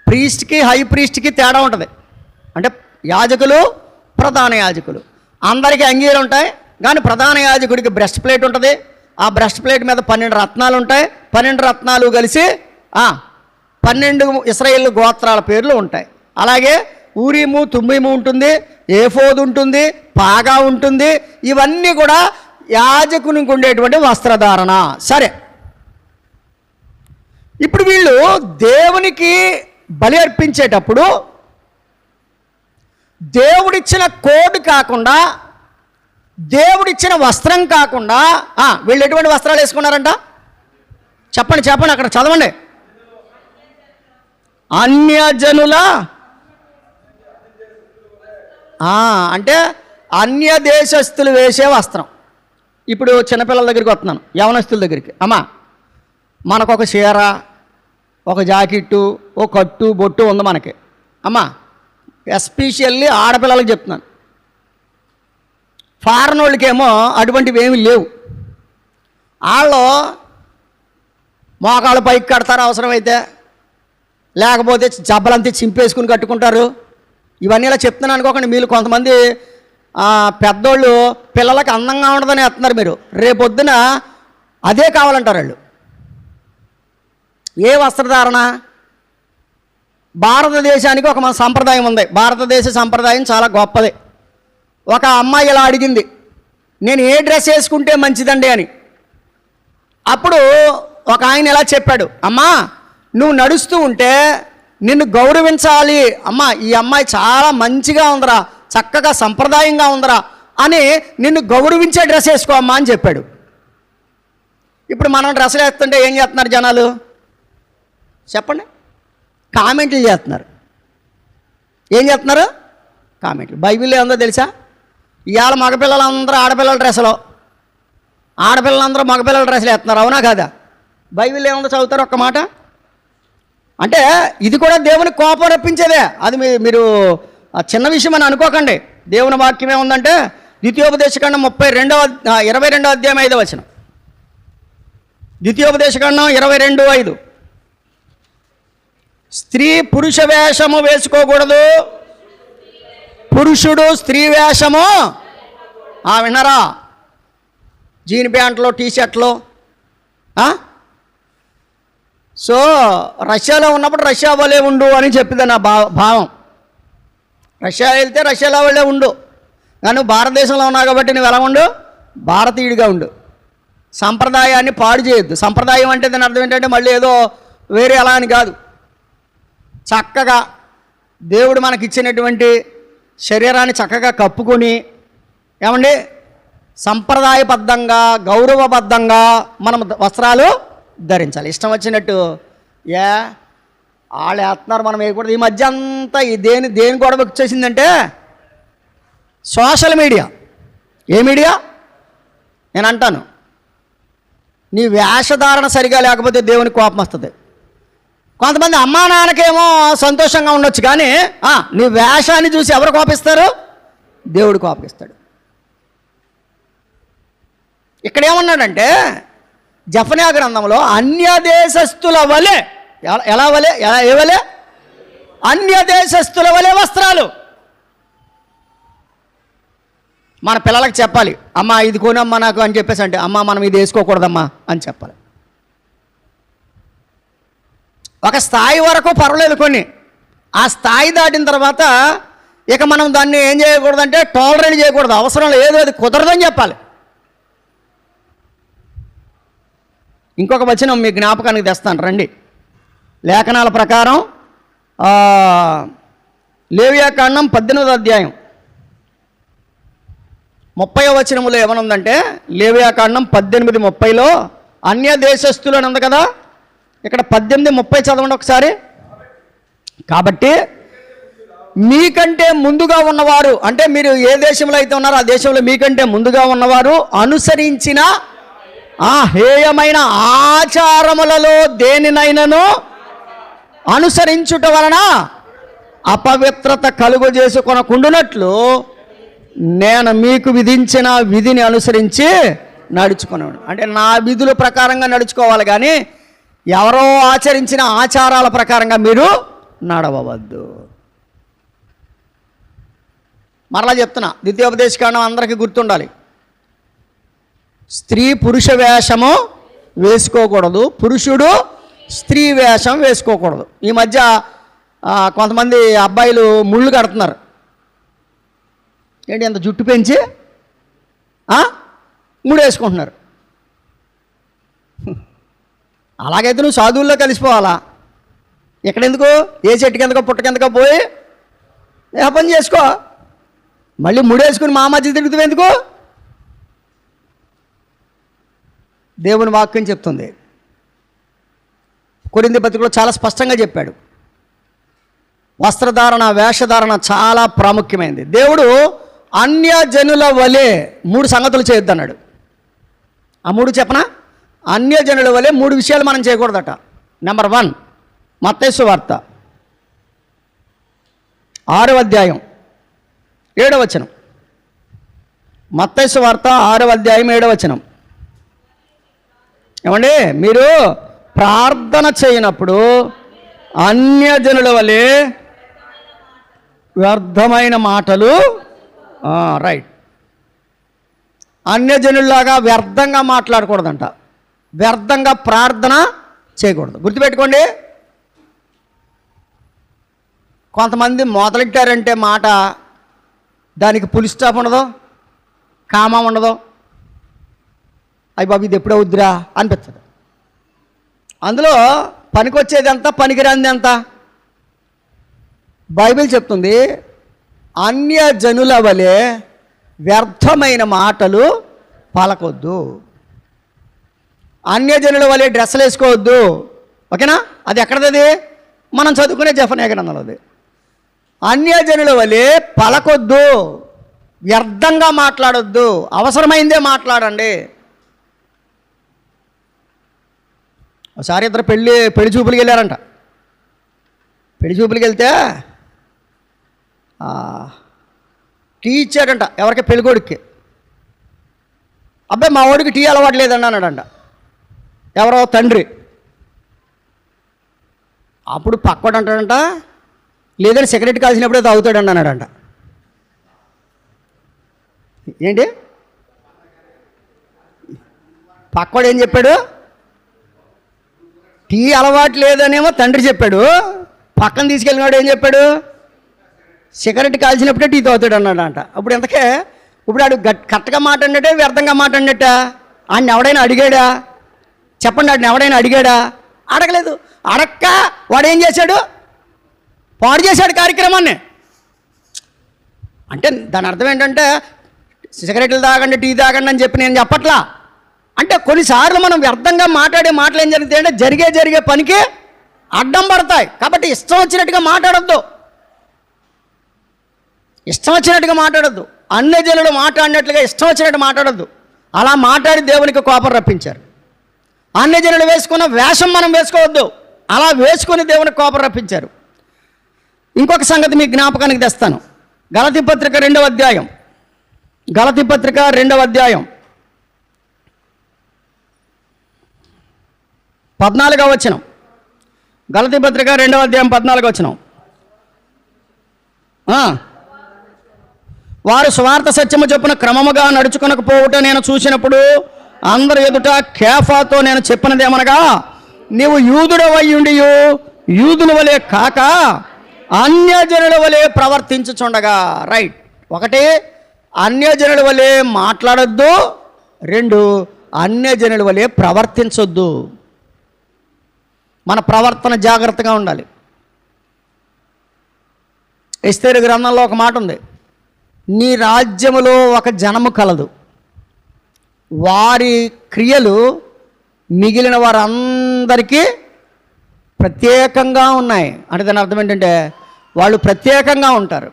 ప్రీస్ట్కి హై ప్రీస్ట్కి తేడా ఉంటుంది. అంటే యాజకులు, ప్రధాన యాజకులు అందరికీ అంగీలు ఉంటాయి, కానీ ప్రధాన యాజకుడికి బ్రెస్ట్ ప్లేట్ ఉంటుంది. ఆ బ్రెస్ట్ ప్లేట్ మీద 12 రత్నాలు ఉంటాయి. 12 రత్నాలు కలిసి 12 ఇశ్రాయేలు గోత్రాల పేర్లు ఉంటాయి. అలాగే ఊరీము, తుమ్మీము ఉంటుంది, ఏఫోదు ఉంటుంది, పాగా ఉంటుంది. ఇవన్నీ కూడా యాజకునికి ఉండేటువంటి వస్త్రధారణ. సరే, ఇప్పుడు వీళ్ళు దేవునికి బలి అర్పించేటప్పుడు దేవుడిచ్చిన కోడ్ కాకుండా, దేవుడిచ్చిన వస్త్రం కాకుండా వీళ్ళు ఎటువంటి వస్త్రాలు వేసుకున్నారంట? చెప్పండి, అక్కడ చదవండి. అన్యజనుల అంటే అన్య దేశస్తులు వేసే వస్త్రం. ఇప్పుడు చిన్నపిల్లల దగ్గరికి వస్తున్నాను, యవనస్తుల దగ్గరికి. మనకు ఒక చీర, ఒక జాకెట్టు, ఒక కట్టు, బొట్టు ఉంది మనకి. ఎస్పెషల్లీ ఆడపిల్లలకు చెప్తున్నాను. ఫారెన్ వాళ్ళకేమో అటువంటివి ఏమీ లేవు. వాళ్ళు మోకాళ్ళు పైకి కడతారు అవసరమైతే, లేకపోతే జబ్బలంతా చింపేసుకుని కట్టుకుంటారు. ఇవన్నీ ఇలా చెప్తున్నాను అనుకోకండి. మీరు కొంతమంది పెద్దోళ్ళు పిల్లలకి అందంగా ఉండదని వేస్తున్నారు. మీరు రేపొద్దున అదే కావాలంటారు వాళ్ళు. ఏ వస్త్రధారణ? భారతదేశానికి ఒక మన సంప్రదాయం ఉంది. భారతదేశ సంప్రదాయం చాలా గొప్పది. ఒక అమ్మాయి ఇలా అడిగింది, నేను ఏ డ్రెస్ వేసుకుంటే మంచిదండి అని. అప్పుడు ఒక ఆయన ఇలా చెప్పాడు, అమ్మా నువ్వు నడుస్తూ ఉంటే నిన్ను గౌరవించాలి. అమ్మా ఈ అమ్మాయి చాలా మంచిగా ఉందిరా, చక్కగా సంప్రదాయంగా ఉందిరా అని నిన్ను గౌరవించే డ్రెస్ వేసుకో అమ్మా అని చెప్పాడు. ఇప్పుడు మనం డ్రెస్సులు వేస్తుంటే ఏం చేస్తున్నారు జనాలు? చెప్పండి. కామెంట్లు చేస్తున్నారు. ఏం చేస్తున్నారు? కామెంట్లు. బైబిల్లో ఏముందో తెలుసా? ఇవాళ మగపిల్లలందరూ ఆడపిల్లల డ్రెస్సులో, ఆడపిల్లలందరూ మగపిల్లల డ్రెస్సులు వేస్తున్నారు. అవునా కాదా? బైబిల్లో ఏముందో చదువుతారు ఒక్క మాట. అంటే ఇది కూడా దేవుని కోపం రప్పించేదే. అది మీరు చిన్న విషయం అని అనుకోకండి. దేవుని వాక్యం ఏముందంటే ద్వితీయోపదేశకాండం 22వ అధ్యాయం 5వ వచనం. ద్వితీయోపదేశకాండం 22:5. స్త్రీ పురుష వేషము వేసుకోకూడదు, పురుషుడు స్త్రీ వేషము. విన్నారా? జీన్ ప్యాంట్లో, టీషర్ట్లో. సో రష్యాలో ఉన్నప్పుడు రష్యా వలే ఉండు అని చెప్పింది నా భావం. రష్యా వెళ్తే రష్యాలో వాళ్ళే ఉండు, కానీ నువ్వు భారతదేశంలో ఉన్నావు కాబట్టి నువ్వు ఎలా ఉండు, భారతీయుడిగా ఉండు. సంప్రదాయాన్ని పాడు చేయొద్దు. సంప్రదాయం అంటే దాని అర్థం ఏంటంటే మళ్ళీ ఏదో వేరే అలా అని కాదు. చక్కగా దేవుడు మనకిచ్చినటువంటి శరీరాన్ని చక్కగా కప్పుకొని, ఏమండి, సంప్రదాయబద్ధంగా గౌరవబద్ధంగా మనం వస్త్రాలు ధరించాలి. ఇష్టం వచ్చినట్టు వాళ్ళు వేస్తున్నారు, మనం వేయకూడదు. ఈ మధ్య అంతా ఈ దేని గొడవ వచ్చేసిందంటే సోషల్ మీడియా. ఏ మీడియా? నేను అంటాను, నీ వేషధారణ సరిగా లేకపోతే దేవునికి కోపం వస్తుంది. కొంతమంది అమ్మా నాన్నకేమో సంతోషంగా ఉండొచ్చు, కానీ నీ వేషాన్ని చూసి ఎవరు కోపిస్తారు? దేవుడు కోపిస్తాడు. ఇక్కడ ఏమన్నాడంటే జెఫన్యా గ్రంథంలో అన్య దేశస్థుల వలె, ఎలా వలె, ఏ వలె? అన్య దేశస్థుల వలె వస్త్రాలు. మన పిల్లలకు చెప్పాలి, అమ్మ ఇది కొనమ్మా నాకు అని చెప్పేసి, అంటే అమ్మ మనం ఇది వేసుకోకూడదమ్మా అని చెప్పాలి. ఒక స్థాయి వరకు పర్వాలేదు కొన్ని, ఆ స్థాయి దాటిన తర్వాత ఇక మనం దాన్ని ఏం చేయకూడదంటే టాలరేట్ చేయకూడదు, అవసరం లేదు, అది కుదరదని చెప్పాలి. ఇంకొక వచనం మీ జ్ఞాపకానికి తెస్తాను రండి. లేఖనాల ప్రకారం లేవియాకాండం 18వ అధ్యాయం 30వ వచనములో ఏమనుందంటే, లేవియాకాండం 18:30లో అన్య దేశస్థులు అని ఉంది కదా, ఇక్కడ 18:30 చదవండి ఒకసారి. కాబట్టి మీకంటే ముందుగా ఉన్నవారు, అంటే మీరు ఏ దేశంలో అయితే ఉన్నారో ఆ దేశంలో మీకంటే ముందుగా ఉన్నవారు అనుసరించిన ఆ హేయమైన ఆచారములలో దేనినైనను అనుసరించుట వలన అపవిత్రత కలుగు చేసుకొనకుండునట్లు నేను మీకు విధించిన విధిని అనుసరించి నడుచుకున్నాను. అంటే నా విధుల ప్రకారంగా నడుచుకోవాలి, కానీ ఎవరో ఆచరించిన ఆచారాల ప్రకారంగా మీరు నడవవద్దు. మరలా చెప్తున్నా, ద్వితీయోపదేశకాండం అందరికీ గుర్తుండాలి. స్త్రీ పురుష వేషము వేసుకోకూడదు, పురుషుడు స్త్రీ వేషం వేసుకోకూడదు. ఈ మధ్య కొంతమంది అబ్బాయిలు ముళ్ళు కడుతున్నారు. ఏంటి, అంత జుట్టు పెంచి ముడి వేసుకుంటున్నారు. అలాగైతే నువ్వు సాధువుల్లో కలిసిపోవాలా? ఎక్కడెందుకు, ఏ చెట్టుకి ఎందుకో పుట్టకెందుకో పోయి ఏ పని చేసుకో, మళ్ళీ ముడేసుకుని మా మధ్య తిరుగుతావు ఎందుకు? దేవుని వాక్యం చెప్తుంది. కొరింథీ పత్రికలో చాలా స్పష్టంగా చెప్పాడు, వస్త్రధారణ వేషధారణ చాలా ప్రాముఖ్యమైనది. దేవుడు అన్యజనుల వలె 3 సంగతులు చేయొద్దన్నాడు. ఆ 3 చెప్పనా? అన్యజనుల వలె 3 విషయాలు మనం చేయకూడదట. నెంబర్ 1, మత్తయి సువార్త 6వ అధ్యాయం 7వ వచనం. మత్తయి సువార్త 6వ అధ్యాయం 7వ వచనం. ఏమండి, మీరు ప్రార్థన చేయనప్పుడు అన్యజనుల వలె వ్యర్థమైన మాటలు, రైట్, అన్యజనుల్లాగా వ్యర్థంగా మాట్లాడకూడదంట, వ్యర్థంగా ప్రార్థన చేయకూడదు. గుర్తుపెట్టుకోండి, కొంతమంది మొదలెట్టారంటే మాట, దానికి పులి స్టాప్ ఉండదు, కామా ఉండదు. అయ్యి బాబు ఇది ఎప్పుడు అవుద్దిరా అనిపిస్తుంది. అందులో పనికొచ్చేది ఎంత, పనికిరాంది ఎంత? బైబిల్ చెప్తుంది, అన్యజనుల వలె వ్యర్థమైన మాటలు పలకొద్దు, అన్యజనుల వలె డ్రెస్సులు వేసుకోవద్దు. ఓకేనా? అది ఎక్కడది? మనం చదువుకునే జెఫన్యా గ్రంథంలోది. అన్యజనుల వలె పలకొద్దు, వ్యర్థంగా మాట్లాడొద్దు, అవసరమైందే మాట్లాడండి. ఒకసారి ఇద్దరు పెళ్లి చూపులకి వెళ్ళారంట. పెళ్లి చూపులకి వెళ్తే టీ ఇచ్చాడంట ఎవరికి, పెళ్ళికొడుక్కి. అబ్బాయి మా వాడికి టీ అలవాటు లేదండి అన్నాడంట ఎవరో తండ్రి. అప్పుడు పక్కోడు అంటాడంట, లేదని సిగరెట్ కాల్చినప్పుడే తాగుతాడండి అన్నాడంట. ఏంటి, పక్కోడు ఏం చెప్పాడు? టీ అలవాటు లేదనేమో తండ్రి చెప్పాడు, పక్కన తీసుకెళ్ళినాడు ఏం చెప్పాడు, సిగరెట్ కాల్చినప్పుడే టీ తాగుతాడు అన్నాడంట. అప్పుడు ఎంతకే ఇప్పుడు ఆడు కరెక్ట్గా మాట్లాడినట్టే వ్యర్థంగా మాట్లాడినట్ట? ఆడిని ఎవడైనా అడిగాడా? చెప్పండి, ఆడిని ఎవడైనా అడిగాడా? అడగలేదు. అడక్క వాడేం చేశాడు? పాడు చేశాడు కార్యక్రమాన్ని. అంటే దాని అర్థం ఏంటంటే సిగరెట్లు తాగండి, టీ తాగండి అని చెప్పి నేను చెప్పట్లా. అంటే కొన్నిసార్లు మనం వ్యర్థంగా మాట్లాడే మాటలు ఏం జరుగుతాయి అంటే జరిగే పనికి అడ్డం పడతాయి. కాబట్టి ఇష్టం వచ్చినట్టుగా మాట్లాడొద్దు, ఇష్టం వచ్చినట్టుగా మాట్లాడొద్దు. అన్యజనులు మాట్లాడినట్లుగా ఇష్టం వచ్చినట్టు మాట్లాడొద్దు. అలా మాట్లాడి దేవునికి కోపం రప్పించారు. అన్యజనులు వేసుకున్న వేషం మనం వేసుకోవద్దు, అలా వేసుకొని దేవునికి కోపం రప్పించారు. ఇంకొక సంగతి మీ జ్ఞాపకానికి తెస్తాను. గలతీ పత్రిక 2వ అధ్యాయం, గలతీ పత్రిక 2వ అధ్యాయం 14వ వచనం. గలతీ పత్రిక 2వ అధ్యాయం 14వ వచనం. వారు సువార్త సత్యము చొప్పున క్రమముగా నడుచుకొనకపోవుట నేను చూసినప్పుడు అందరి ఎదుట కేఫాతో నేను చెప్పినదేమనగా, నీవు యూదుడవయ్యుండి యూదుల వలె కాక అన్యజనుల వలె ప్రవర్తించుచుండగా. రైట్. 1, అన్యజనుల వలె మాట్లాడొద్దు. 2, అన్యజనుల వలె ప్రవర్తించొద్దు. మన ప్రవర్తన జాగ్రత్తగా ఉండాలి. ఎస్తేరు గ్రంథంలో ఒక మాట ఉంది, నీ రాజ్యములో ఒక జనము కలదు, వారి క్రియలు మిగిలిన వారందరికీ ప్రత్యేకంగా ఉన్నాయి. అంటే దాని అర్థం ఏంటంటే వాళ్ళు ప్రత్యేకంగా ఉంటారు.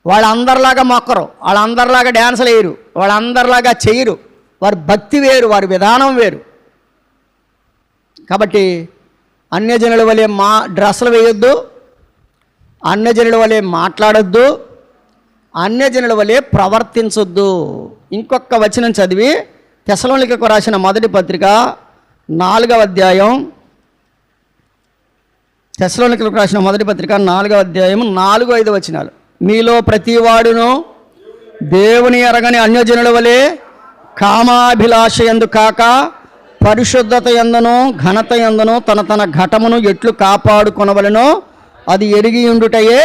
వాళ్ళందరిలాగా మొక్కరు, వాళ్ళందరిలాగా డ్యాన్సులు వేయరు, వాళ్ళందరిలాగా చేయరు. వారి భక్తి వేరు, వారి విధానం వేరు. కాబట్టి అన్యజనుల వలె డ్రెస్సులు వేయొద్దు, అన్యజనుల వలె మాట్లాడొద్దు, అన్యజనుల వలె ప్రవర్తించొద్దు. ఇంకొక వచనం చదివి తెస్సలోనికీయులకు రాసిన మొదటి పత్రిక 4వ అధ్యాయం, తెస్సలోనికీయులకు రాసిన మొదటి పత్రిక 4వ అధ్యాయం 4-5 వచనాలు. మీలో ప్రతివాడును దేవుని ఎరగని అన్యజనుల వలె కామాభిలాష యందు కాక పరిశుద్ధత యందును ఘనత యందును తన ఘటమును ఎట్లు కాపాడుకొనవలెనో అది ఎరిగి ఉండుటయే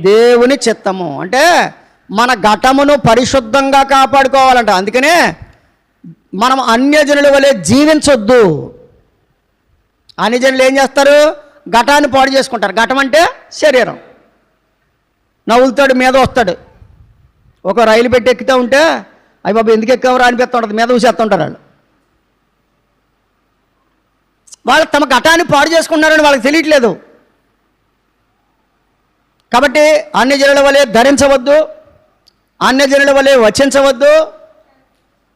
దేవుని చిత్తము. అంటే మన ఘటమును పరిశుద్ధంగా కాపాడుకోవాలంట. అందుకనే మనం అన్యజనుల వలె జీవించొద్దు. అన్యజనులు ఏం చేస్తారు? ఘటాన్ని పాడు చేసుకుంటారు. ఘటం అంటే శరీరం. నవ్వులుతాడు, మీద వస్తాడు. ఒక రైలు పెట్టి ఎక్కుతూ ఉంటే అయ్యి బాబు ఎందుకు ఎక్కావరా అనిపిస్తూ ఉంటుంది, మీద ఊసేస్తుంటారు వాళ్ళు. వాళ్ళు తమ ఘటాన్ని పాడు చేసుకుంటున్నారని వాళ్ళకి తెలియట్లేదు. కాబట్టి అన్యజనుల వలె ధరించవద్దు, అన్యజనుల వలె వచించవద్దు,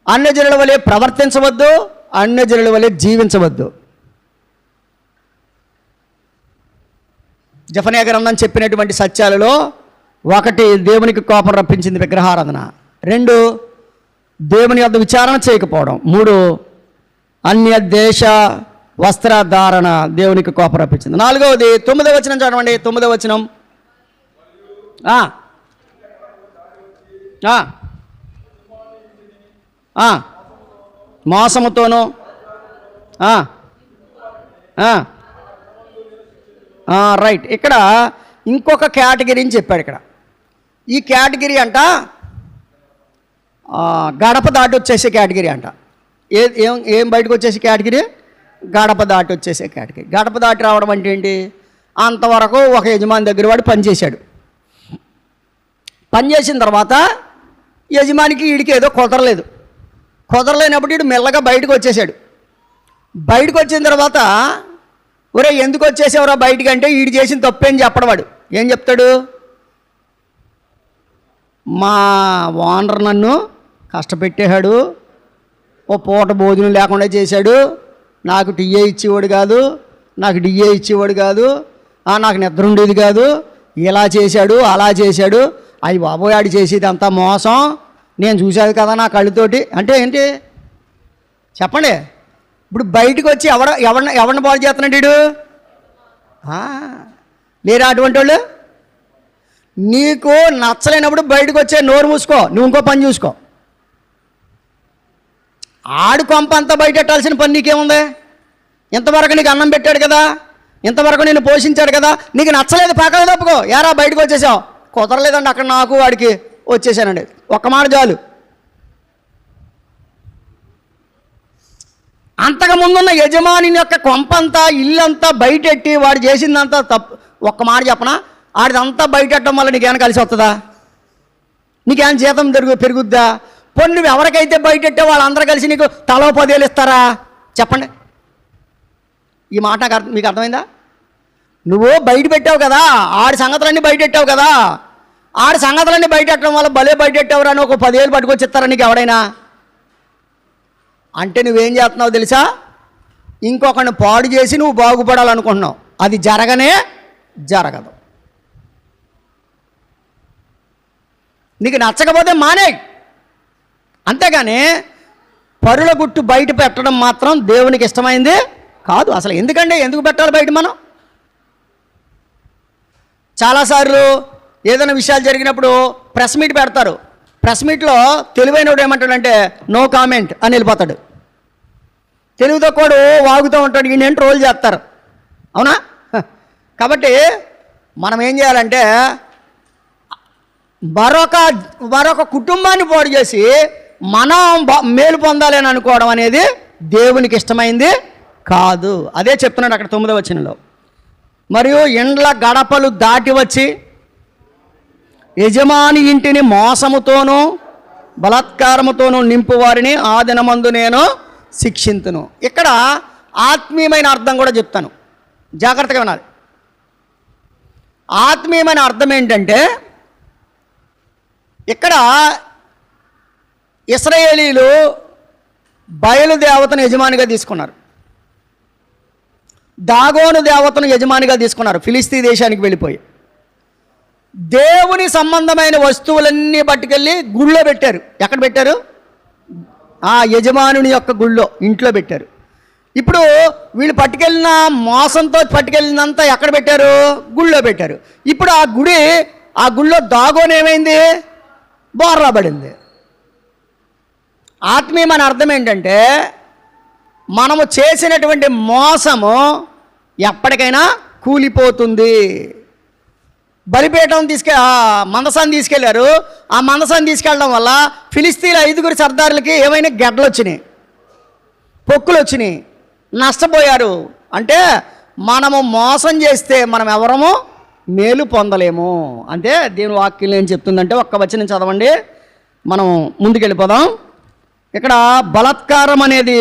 అన్యజనుల వలె ప్రవర్తించవద్దు, అన్యజనుల వలె జీవించవద్దు. జెఫన్యా గ్రంథం చెప్పినటువంటి సత్యాలలో 1, దేవునికి కోపం రప్పించింది విగ్రహారాధన. 2, దేవుని యొద్ద విచారణ చేయకపోవడం. 3, అన్య దేశ వస్త్రధారణ దేవునికి కోపం రప్పించింది. 4వది 9వ వచనం చదవండి. 9వ వచనం. మోసముతోను రైట్. ఇక్కడ ఇంకొక కేటగిరీని చెప్పాడు. ఇక్కడ ఈ కేటగిరీ అంట గడప దాటి వచ్చేసే కేటగిరీ అంట. ఏం బయటకు వచ్చేసే కేటగిరీ? గడప దాటి వచ్చేసే కేటగిరీ. గడప దాటి రావడం అంటే ఏంటి? అంతవరకు ఒక యజమాని దగ్గర వాడు పనిచేశాడు. పనిచేసిన తర్వాత యజమానికి వీడికి ఏదో కుదరలేనప్పుడు వీడు మెల్లగా బయటకు వచ్చేసాడు. బయటకు వచ్చిన తర్వాత ఒరే ఎందుకు వచ్చేసావురా బయటికి అంటే వీడు చేసిన తప్పేం చెప్పడు. వాడు ఏం చెప్తాడు? మా ఓనర్ నన్ను కష్టపెట్టేశాడు, ఓ పూట భోజనం లేకుండా చేశాడు, నాకు టీఏ ఇచ్చేవాడు కాదు, నాకు డిఏ ఇచ్చేవాడు కాదు, నాకు నిద్ర ఉండేది కాదు, ఇలా చేశాడు అలా చేశాడు, అయ్యి బాబోయ్ ఆడు చేసేది అంతా మోసం, నేను చూశాను కదా నా కళ్ళతోటి. అంటే ఏంటి చెప్పండి? ఇప్పుడు బయటకు వచ్చి ఎవరిని బాగు చేస్తున్నాడు వీడు? లేరా అటువంటి వాళ్ళు? నీకు నచ్చలేనప్పుడు బయటకు వచ్చే నోరు మూసుకో, నువ్వు ఇంకో పని చూసుకో. ఆడు కొంప అంతా బయటెట్టాల్సిన పని నీకేముంది? ఇంతవరకు నీకు అన్నం పెట్టాడు కదా, ఇంతవరకు నేను పోషించాడు కదా, నీకు నచ్చలేదు పక్కకు తప్పుకో, యారా బయటకు వచ్చేసావు, కుదరలేదండి అక్కడ నాకు వాడికి వచ్చేసానండి, ఒక్క మాట చాలు. అంతకు ముందున్న యజమాని యొక్క కొంపంతా ఇల్లంతా బయటెట్టి వాడు చేసిందంతా తప్పు. ఒక్క మాట చెప్పనా, ఆడిదంతా బయటెట్టడం వల్ల నీకేమైనా కలిసి వస్తుందా? నీకేమైనా జీతం పెరుగుద్దా? పోనీ నువ్వు ఎవరికైతే బయటెట్టే వాళ్ళందరూ కలిసి నీకు తలో 10,000 ఇస్తారా? చెప్పండి. ఈ మాట మీకు అర్థమైందా? నువ్వు బయట పెట్టావు కదా, ఆడి సంగతులన్నీ బయటెట్టావు కదా, ఆడి సంగతులన్నీ బయటెట్టడం వల్ల భలే బయటెట్టావురా అని ఒక 10,000 పట్టుకొచ్చి ఇస్తారా నీకు ఎవడైనా? అంటే నువ్వేం చేస్తున్నావు తెలుసా? ఇంకొకరిని పాడు చేసి నువ్వు బాగుపడాలనుకుంటున్నావు. అది జరగనే జరగదు. నీకు నచ్చకపోతే మానేయ్, అంతేగాని పరుల గుట్టు బయట పెట్టడం మాత్రం దేవునికి ఇష్టమైంది కాదు. అసలు ఎందుకు పెట్టాలి బయట? మనం చాలాసార్లు ఏదైనా విషయాలు జరిగినప్పుడు ప్రెస్ మీట్ పెడతారు. ప్రెస్ మీట్లో తెలివైనడు ఏమంటాడంటే నో కామెంట్ అని వెళ్ళిపోతాడు. తెలివితో కూడా వాగుతూ ఉంటాడు, ఈయన ట్రోల్ చేస్తారు. అవునా? కాబట్టి మనం ఏం చేయాలంటే మరొక కుటుంబాన్ని పాడు చేసి మనం మేలు పొందాలి అని అనుకోవడం అనేది దేవునికి ఇష్టమైంది కాదు. అదే చెప్తున్నాడు అక్కడ 9వ వచనంలో. మరియు ఇండ్ల గడపలు దాటి వచ్చి యజమాని ఇంటిని మోసముతోనూ బలాత్కారముతోనూ నింపు వారిని ఆ దినమందు నేను శిక్షింతును. ఇక్కడ ఆత్మీయమైన అర్థం కూడా చెప్తాను, జాగ్రత్తగా వినాలి. ఆత్మీయమైన అర్థం ఏంటంటే, ఇక్కడ ఇశ్రాయేలీలు బయలుదేవతను యజమానిగా తీసుకున్నారు, దాగోను దేవతను యజమానిగా తీసుకున్నారు. ఫిలిస్తీ దేశానికి వెళ్ళిపోయి దేవుని సంబంధమైన వస్తువులన్నీ పట్టుకెళ్ళి గుళ్ళో పెట్టారు. ఎక్కడ పెట్టారు? ఆ యజమానుని యొక్క గుళ్ళో, ఇంట్లో పెట్టారు. ఇప్పుడు వీళ్ళు పట్టుకెళ్ళిన మోసంతో పట్టుకెళ్ళినంతా ఎక్కడ పెట్టారు? గుళ్ళో పెట్టారు. ఇప్పుడు ఆ గుళ్ళో దాగోను ఏమైంది? బోర్లా పడింది. ఆత్మీయమైన అర్థం ఏంటంటే, మనము చేసినటువంటి మోసము ఎప్పటికైనా కూలిపోతుంది. బలిపీఠం మందసాన్ని తీసుకెళ్లారు. ఆ మందసాన్ని తీసుకెళ్ళడం వల్ల ఫిలిస్తీన్ల 5 సర్దారులకి ఏమైనా గెడ్డలు వచ్చినాయి, పొక్కులు వచ్చినాయి, నష్టపోయారు. అంటే మనము మోసం చేస్తే మనం ఎవరము మేలు పొందలేము. అంటే దేవుని వాక్యం ఏం చెప్తుందంటే, ఒక్క వచనం చదవండి, మనం ముందుకెళ్ళిపోదాం. ఇక్కడ బలాత్కారం అనేది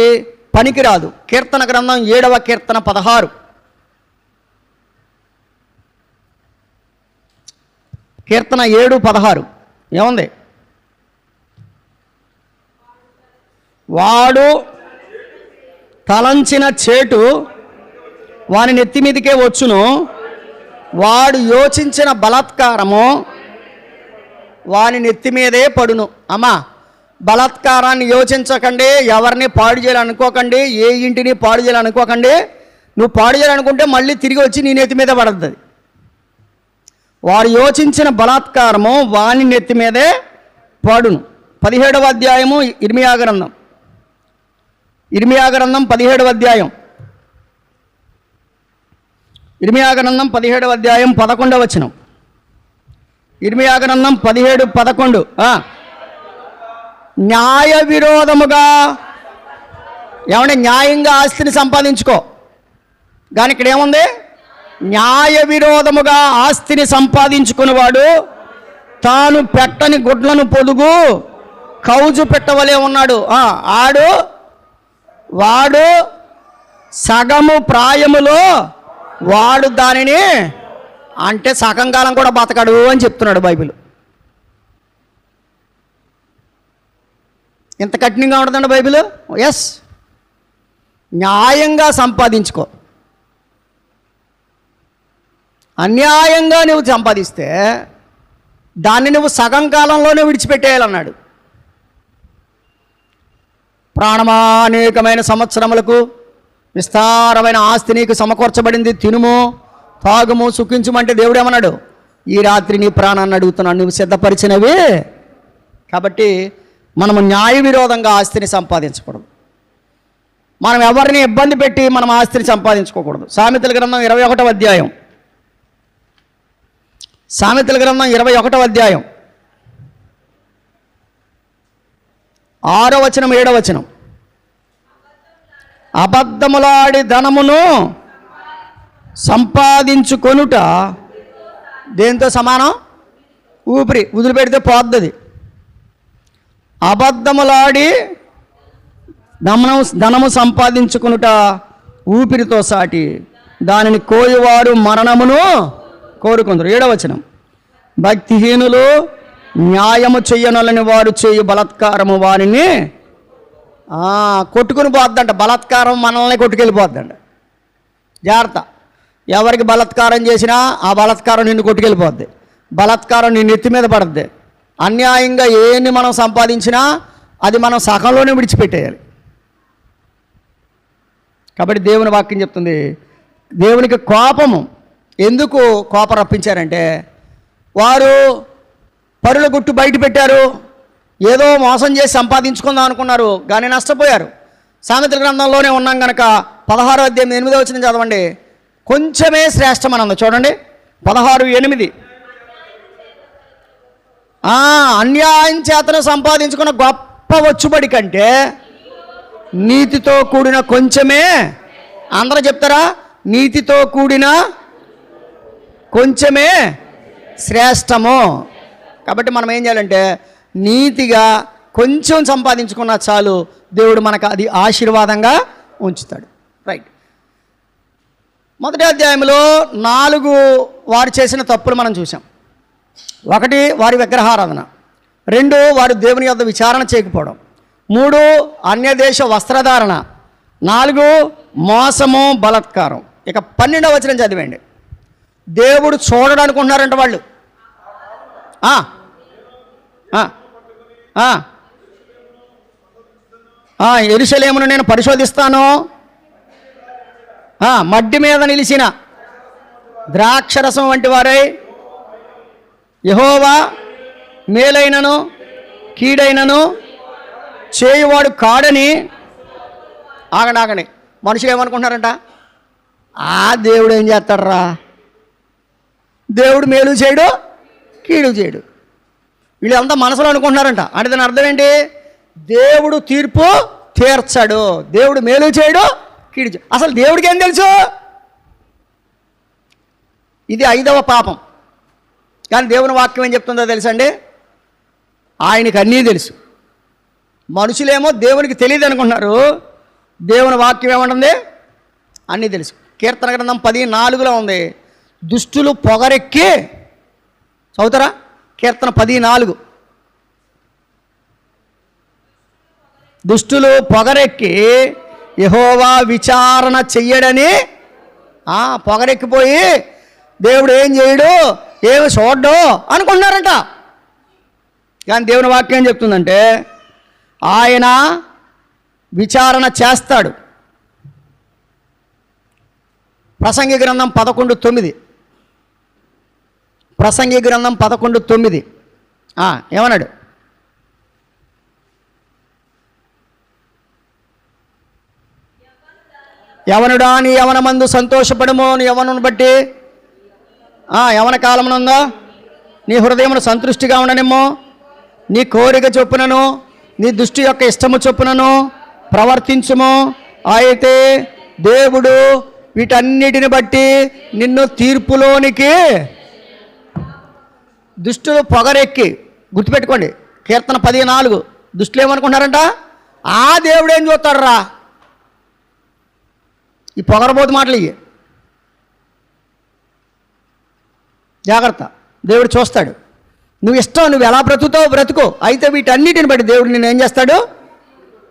పనికిరాదు. కీర్తన గ్రంథం 7వ కీర్తన 16. కీర్తన 7:16 ఏముంది? వాడు తలంచిన చేటు వాని నెత్తి మీదకే వచ్చును, వాడు యోచించిన బలాత్కారము వాని నెత్తి మీదే పడును. అమ్మా, బలాత్కారాన్ని యోచించకండి, ఎవరిని పాడు చేయాలనుకోకండి, ఏ ఇంటిని పాడు చేయాలనుకోకండి. నువ్వు పాడు చేయాలనుకుంటే మళ్ళీ తిరిగి వచ్చి నీ నెత్తి మీద పడుతుంది. వాడు యోచించిన బలాత్కారము వాని నెత్తి మీదే పడును. 17వ అధ్యాయము ఇర్మియా గ్రంథం 17వ అధ్యాయం, ఇర్మియా గ్రంథం 17వ అధ్యాయం 11వ వచనం. ఇర్మియా గ్రంథం 17:11. న్యాయ విరోధముగా, ఏమంటే న్యాయంగా ఆస్తిని సంపాదించుకో. కానీ ఇక్కడ ఏముంది? న్యాయ విరోధముగా ఆస్తిని సంపాదించుకునేవాడు తాను పెట్టని గుడ్లను పొదుగు కౌజు పెట్టవలే ఉన్నాడు. వాడు సగము ప్రాయములో వాడు దానిని, అంటే సగం కాలం కూడా బతకడు అని చెప్తున్నాడు బైబిల్. ఎంత కఠినంగా ఉంటుందండి బైబిల్. ఎస్, న్యాయంగా సంపాదించుకో. అన్యాయంగా నువ్వు సంపాదిస్తే దాన్ని నువ్వు సగం కాలంలోనే విడిచిపెట్టేయాలన్నాడు. ప్రాణమానేకమైన సంవత్సరములకు విస్తారమైన ఆస్తి నీకు సమకూర్చబడింది, తినుము తాగుము సుఖించుమంటే దేవుడు ఏమన్నాడు? ఈ రాత్రి నీ ప్రాణాన్ని అడుగుతున్నాడు, నువ్వు సిద్ధపరిచినవి. కాబట్టి మనము న్యాయ విరోధంగా ఆస్తిని సంపాదించకూడదు. మనం ఎవరిని ఇబ్బంది పెట్టి మనం ఆస్తిని సంపాదించుకోకూడదు. సామెతల గ్రంథం 21వ అధ్యాయం, సామెతల గ్రంథం 21వ అధ్యాయం 6వ వచనం 7వ వచనం. అబద్ధములాడి ధనమును సంపాదించుకొనుట దేంతో సమానం? ఊపిరి వదిలిపెడితే పోద్దది. అబద్ధములాడి ధనము సంపాదించుకొనుట ఊపిరితో సాటి, దానిని కోయువారు మరణమును కోరుకుందరు. 7వ వచనం. భక్తిహీనులు న్యాయము చెయ్యనలని వారు చేయు బలాత్కారము వారిని కొట్టుకుని పోద్దంట. బలాత్కారం మనల్ని కొట్టుకెళ్ళిపోద్దంట. జాగ్రత్త. ఎవరికి బలాత్కారం చేసినా ఆ బలాత్కారం నిన్ను కొట్టుకెళ్ళిపోద్ది. బలాత్కారం నీ నెత్తి మీద పడుద్ది. అన్యాయంగా ఏన్ని మనం సంపాదించినా అది మనం సగంలోనే విడిచిపెట్టేయాలి. కాబట్టి దేవుని వాక్యం చెప్తుంది, దేవునికి కోపము. ఎందుకు కోపం రప్పించారంటే, వారు పరుల గుట్టు బయట పెట్టారు, ఏదో మోసం చేసి సంపాదించుకుందాం అనుకున్నారు, కానీ నష్టపోయారు. సామెతల గ్రంథంలోనే ఉన్నాం కనుక 16వ అధ్యాయం 8వ వచనం చదవండి. కొంచెమే శ్రేష్టమనంది. చూడండి 16:8. అన్యాయం చేతను సంపాదించుకున్న గొప్ప వచ్చుబడి కంటే నీతితో కూడిన కొంచెమే, అందరూ చెప్తారా? నీతితో కూడిన కొంచెమే శ్రేష్టము. కాబట్టి మనం ఏం చేయాలంటే, నీతిగా కొంచెం సంపాదించుకున్నా చాలు, దేవుడు మనకు అది ఆశీర్వాదంగా ఉంచుతాడు. రైట్. మొదటి అధ్యాయంలో 4 వారు చేసిన తప్పులు మనం చూసాం. 1 వారి విగ్రహారాధన, 2 వారు దేవుని యొద్ద విచారణ చేయకపోవడం, 3 అన్యదేశ వస్త్రధారణ, 4 మోసము బలాత్కారం. ఇక 12వ వచనం చదివండి. దేవుడు చూడడానికి ఉన్నారంట వాళ్ళు. యెరూషలేమును నేను పరిశోధిస్తాను, మడ్డి మీద నిలిచిన ద్రాక్షరసం వంటి వారై యెహోవా మేలైనను కీడైనను చేయువాడు కాడని. ఆగండి. మనుషులు ఏమనుకుంటున్నారంట? దేవుడు ఏం చేస్తాడరా, దేవుడు మేలు చేయడు కీడు చేయడు. వీళ్ళంతా మనసులో అనుకుంటున్నారంట. అంటే దాని అర్థం ఏంటి? దేవుడు తీర్పు తీర్చాడు, దేవుడు మేలు చేయడు కీడు చేయడు. అసలు దేవుడికి ఏం తెలుసు? ఇది 5వ పాపం. కానీ దేవుని వాక్యం ఏం చెప్తుందో తెలుసండి? ఆయనకి అన్నీ తెలుసు. మనుషులేమో దేవునికి తెలియదు అనుకుంటున్నారు. దేవుని వాక్యం ఏమంటుంది? అన్నీ తెలుసు. కీర్తన గ్రంథం 10:4లో ఉంది, దుష్టులు పొగరెక్కి. చదువుతారా? కీర్తన 10:4. దుష్టులు పొగరెక్కి యెహోవా విచారణ చెయ్యడని. పొగరెక్కిపోయి దేవుడు ఏం చేయడు, ఏమి చూడ్డు అనుకుంటున్నారంట. కానీ దేవుని వాక్యం ఏం చెప్తుందంటే, ఆయన విచారణ చేస్తాడు. ప్రసంగి గ్రంథం 11:9. ప్రసంగి గ్రంథం 11:9 ఏమన్నాడు? యవనుడా నీ యవనమందు సంతోషపడము, నీ యవనుని బట్టి యవన కాలమునంగా నీ హృదయమును సంతృష్టిగా ఉండనేమో, నీ కోరిక చొప్పునను నీ దృష్టి యొక్క ఇష్టము చొప్పునను ప్రవర్తించుము. అయితే దేవుడు వీటన్నిటిని బట్టి నిన్ను తీర్పులోనికి. దుష్టులు పొగరెక్కి, గుర్తుపెట్టుకోండి, కీర్తన 10:4. దుష్టులు ఏమనుకుంటున్నారంట? దేవుడు ఏం చూస్తాడు రా, ఈ పొగరబోతు మాటలు ఇవి. జాగ్రత్త, దేవుడు చూస్తాడు. నువ్వు ఇష్టం, నువ్వు ఎలా బ్రతుకుతావు బ్రతుకో. అయితే వీటన్నిటిని బట్టి దేవుడు నేను ఏం చేస్తాడు?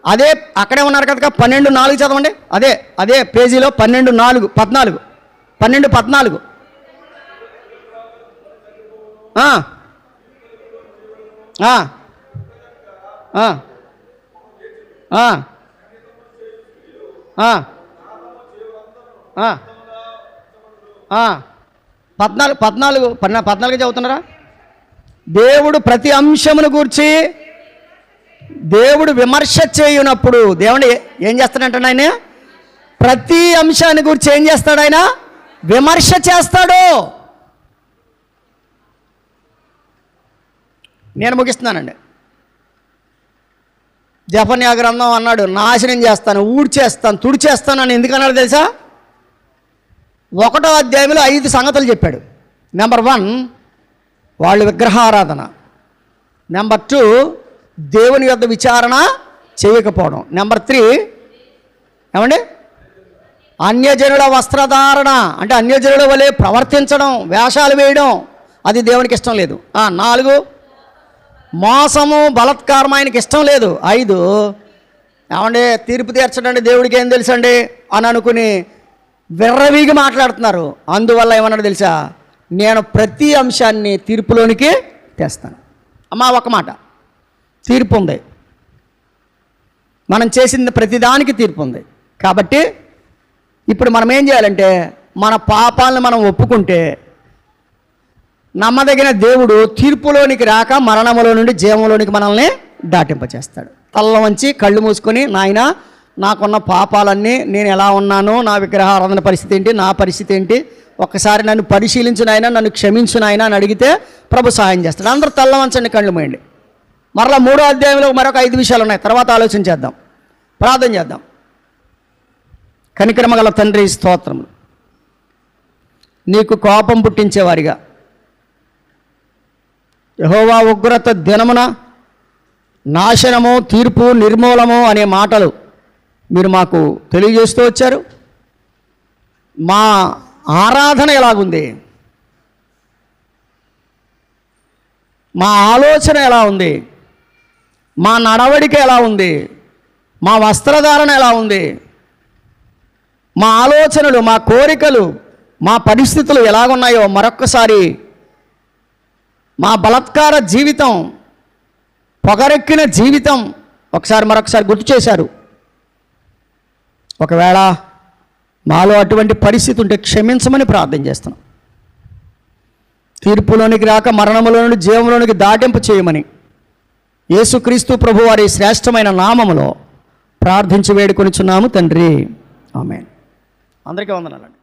అదే అక్కడే ఉన్నారు కదా, 12:4 చదవండి. అదే పేజీలో 12:14 12:14. పద్నాలుగు చదువుతున్నారా? దేవుడు ప్రతి అంశమును గూర్చి దేవుడు విమర్శ చేయునప్పుడు దేవుడు ఏం చేస్తాడంటే ఆయన ప్రతి అంశాన్ని గురించి ఏం చేస్తాడు? ఆయన విమర్శ చేస్తాడు. నేను ముగిస్తున్నానండి. జెఫన్యా గ్రంథం అన్నాడు, నాశనం చేస్తాను, ఊడ్చేస్తాను, తుడిచేస్తాను అని ఎందుకన్నాడు తెలుసా? 1వ అధ్యాయంలో 5 సంగతులు చెప్పాడు. నెంబర్ 1, వాళ్ళు విగ్రహారాధన. నెంబర్ 2, దేవుని యొద్ద విచారణ చేయకపోవడం. నెంబర్ 3 ఏమండి, అన్యజనుల వస్త్రధారణ, అంటే అన్యజనుల వలె ప్రవర్తించడం, వేషాలు వేయడం, అది దేవునికి ఇష్టం లేదు. 4, మోసము బలత్కారం ఆయనకి ఇష్టం లేదు. 5, ఏమండి, తీర్పు తీర్చడండి దేవుడికి ఏం తెలుసండి అని అనుకుని విర్రవీగి మాట్లాడుతున్నారు. అందువల్ల ఏమన్నాడు తెలుసా? నేను ప్రతి అంశాన్ని తీర్పులోనికి తెస్తాను. అమ్మా ఒక మాట, తీర్పు ఉంది, మనం చేసిన ప్రతిదానికి తీర్పు ఉంది. కాబట్టి ఇప్పుడు మనం ఏం చేయాలంటే మన పాపాలను మనం ఒప్పుకుంటే నమ్మదగిన దేవుడు తీర్పులోనికి రాక మరణములో నుండి జీవంలోనికి మనల్ని దాటింపచేస్తాడు. తల్ల వంచి కళ్ళు మూసుకొని, నాయన నాకున్న పాపాలన్నీ, నేను ఎలా ఉన్నానో, నా విగ్రహారాధన పరిస్థితి ఏంటి, నా పరిస్థితి ఏంటి, ఒక్కసారి నన్ను పరిశీలించు నాయన, నన్ను క్షమించు నాయన అని అడిగితే ప్రభు సహాయం చేస్తాడు. అందరూ తల్ల వంచండి, కళ్ళు మూయండి. మరలా 3వ అధ్యాయంలో మరొక 5 విషయాలు ఉన్నాయి, తర్వాత ఆలోచన చేద్దాం, ప్రార్థన చేద్దాం. కనికరమ గల తండ్రి, స్తోత్రములు. నీకు కోపం పుట్టించేవారిగా యెహోవా ఉగ్రత దినమున నాశనము, తీర్పు, నిర్మూలము అనే మాటలు మీరు మాకు తెలియజేస్తూ వచ్చారు. మా ఆరాధన ఎలాగుంది, మా ఆలోచన ఎలా ఉంది, మా నడవడిక ఎలా ఉంది, మా వస్త్రధారణ ఎలా ఉంది, మా ఆలోచనలు, మా కోరికలు, మా పరిస్థితులు ఎలాగున్నాయో మరొక్కసారి, మా బలత్కార జీవితం, పొగరెక్కిన జీవితం మరొకసారి గుర్తు చేశారు. ఒకవేళ మాలో అటువంటి పరిస్థితి ఉంటే క్షమించమని ప్రార్థన చేస్తున్నాం. తీర్పులోనికి రాక మరణములో నుండి జీవంలోనికి దాటింపు చేయమని యేసుక్రీస్తు ప్రభు వారి శ్రేష్టమైన నామములో ప్రార్థించి వేడుకొనిచున్నాము తండ్రి. ఆమేన్. అందరికీ వందనాలండి.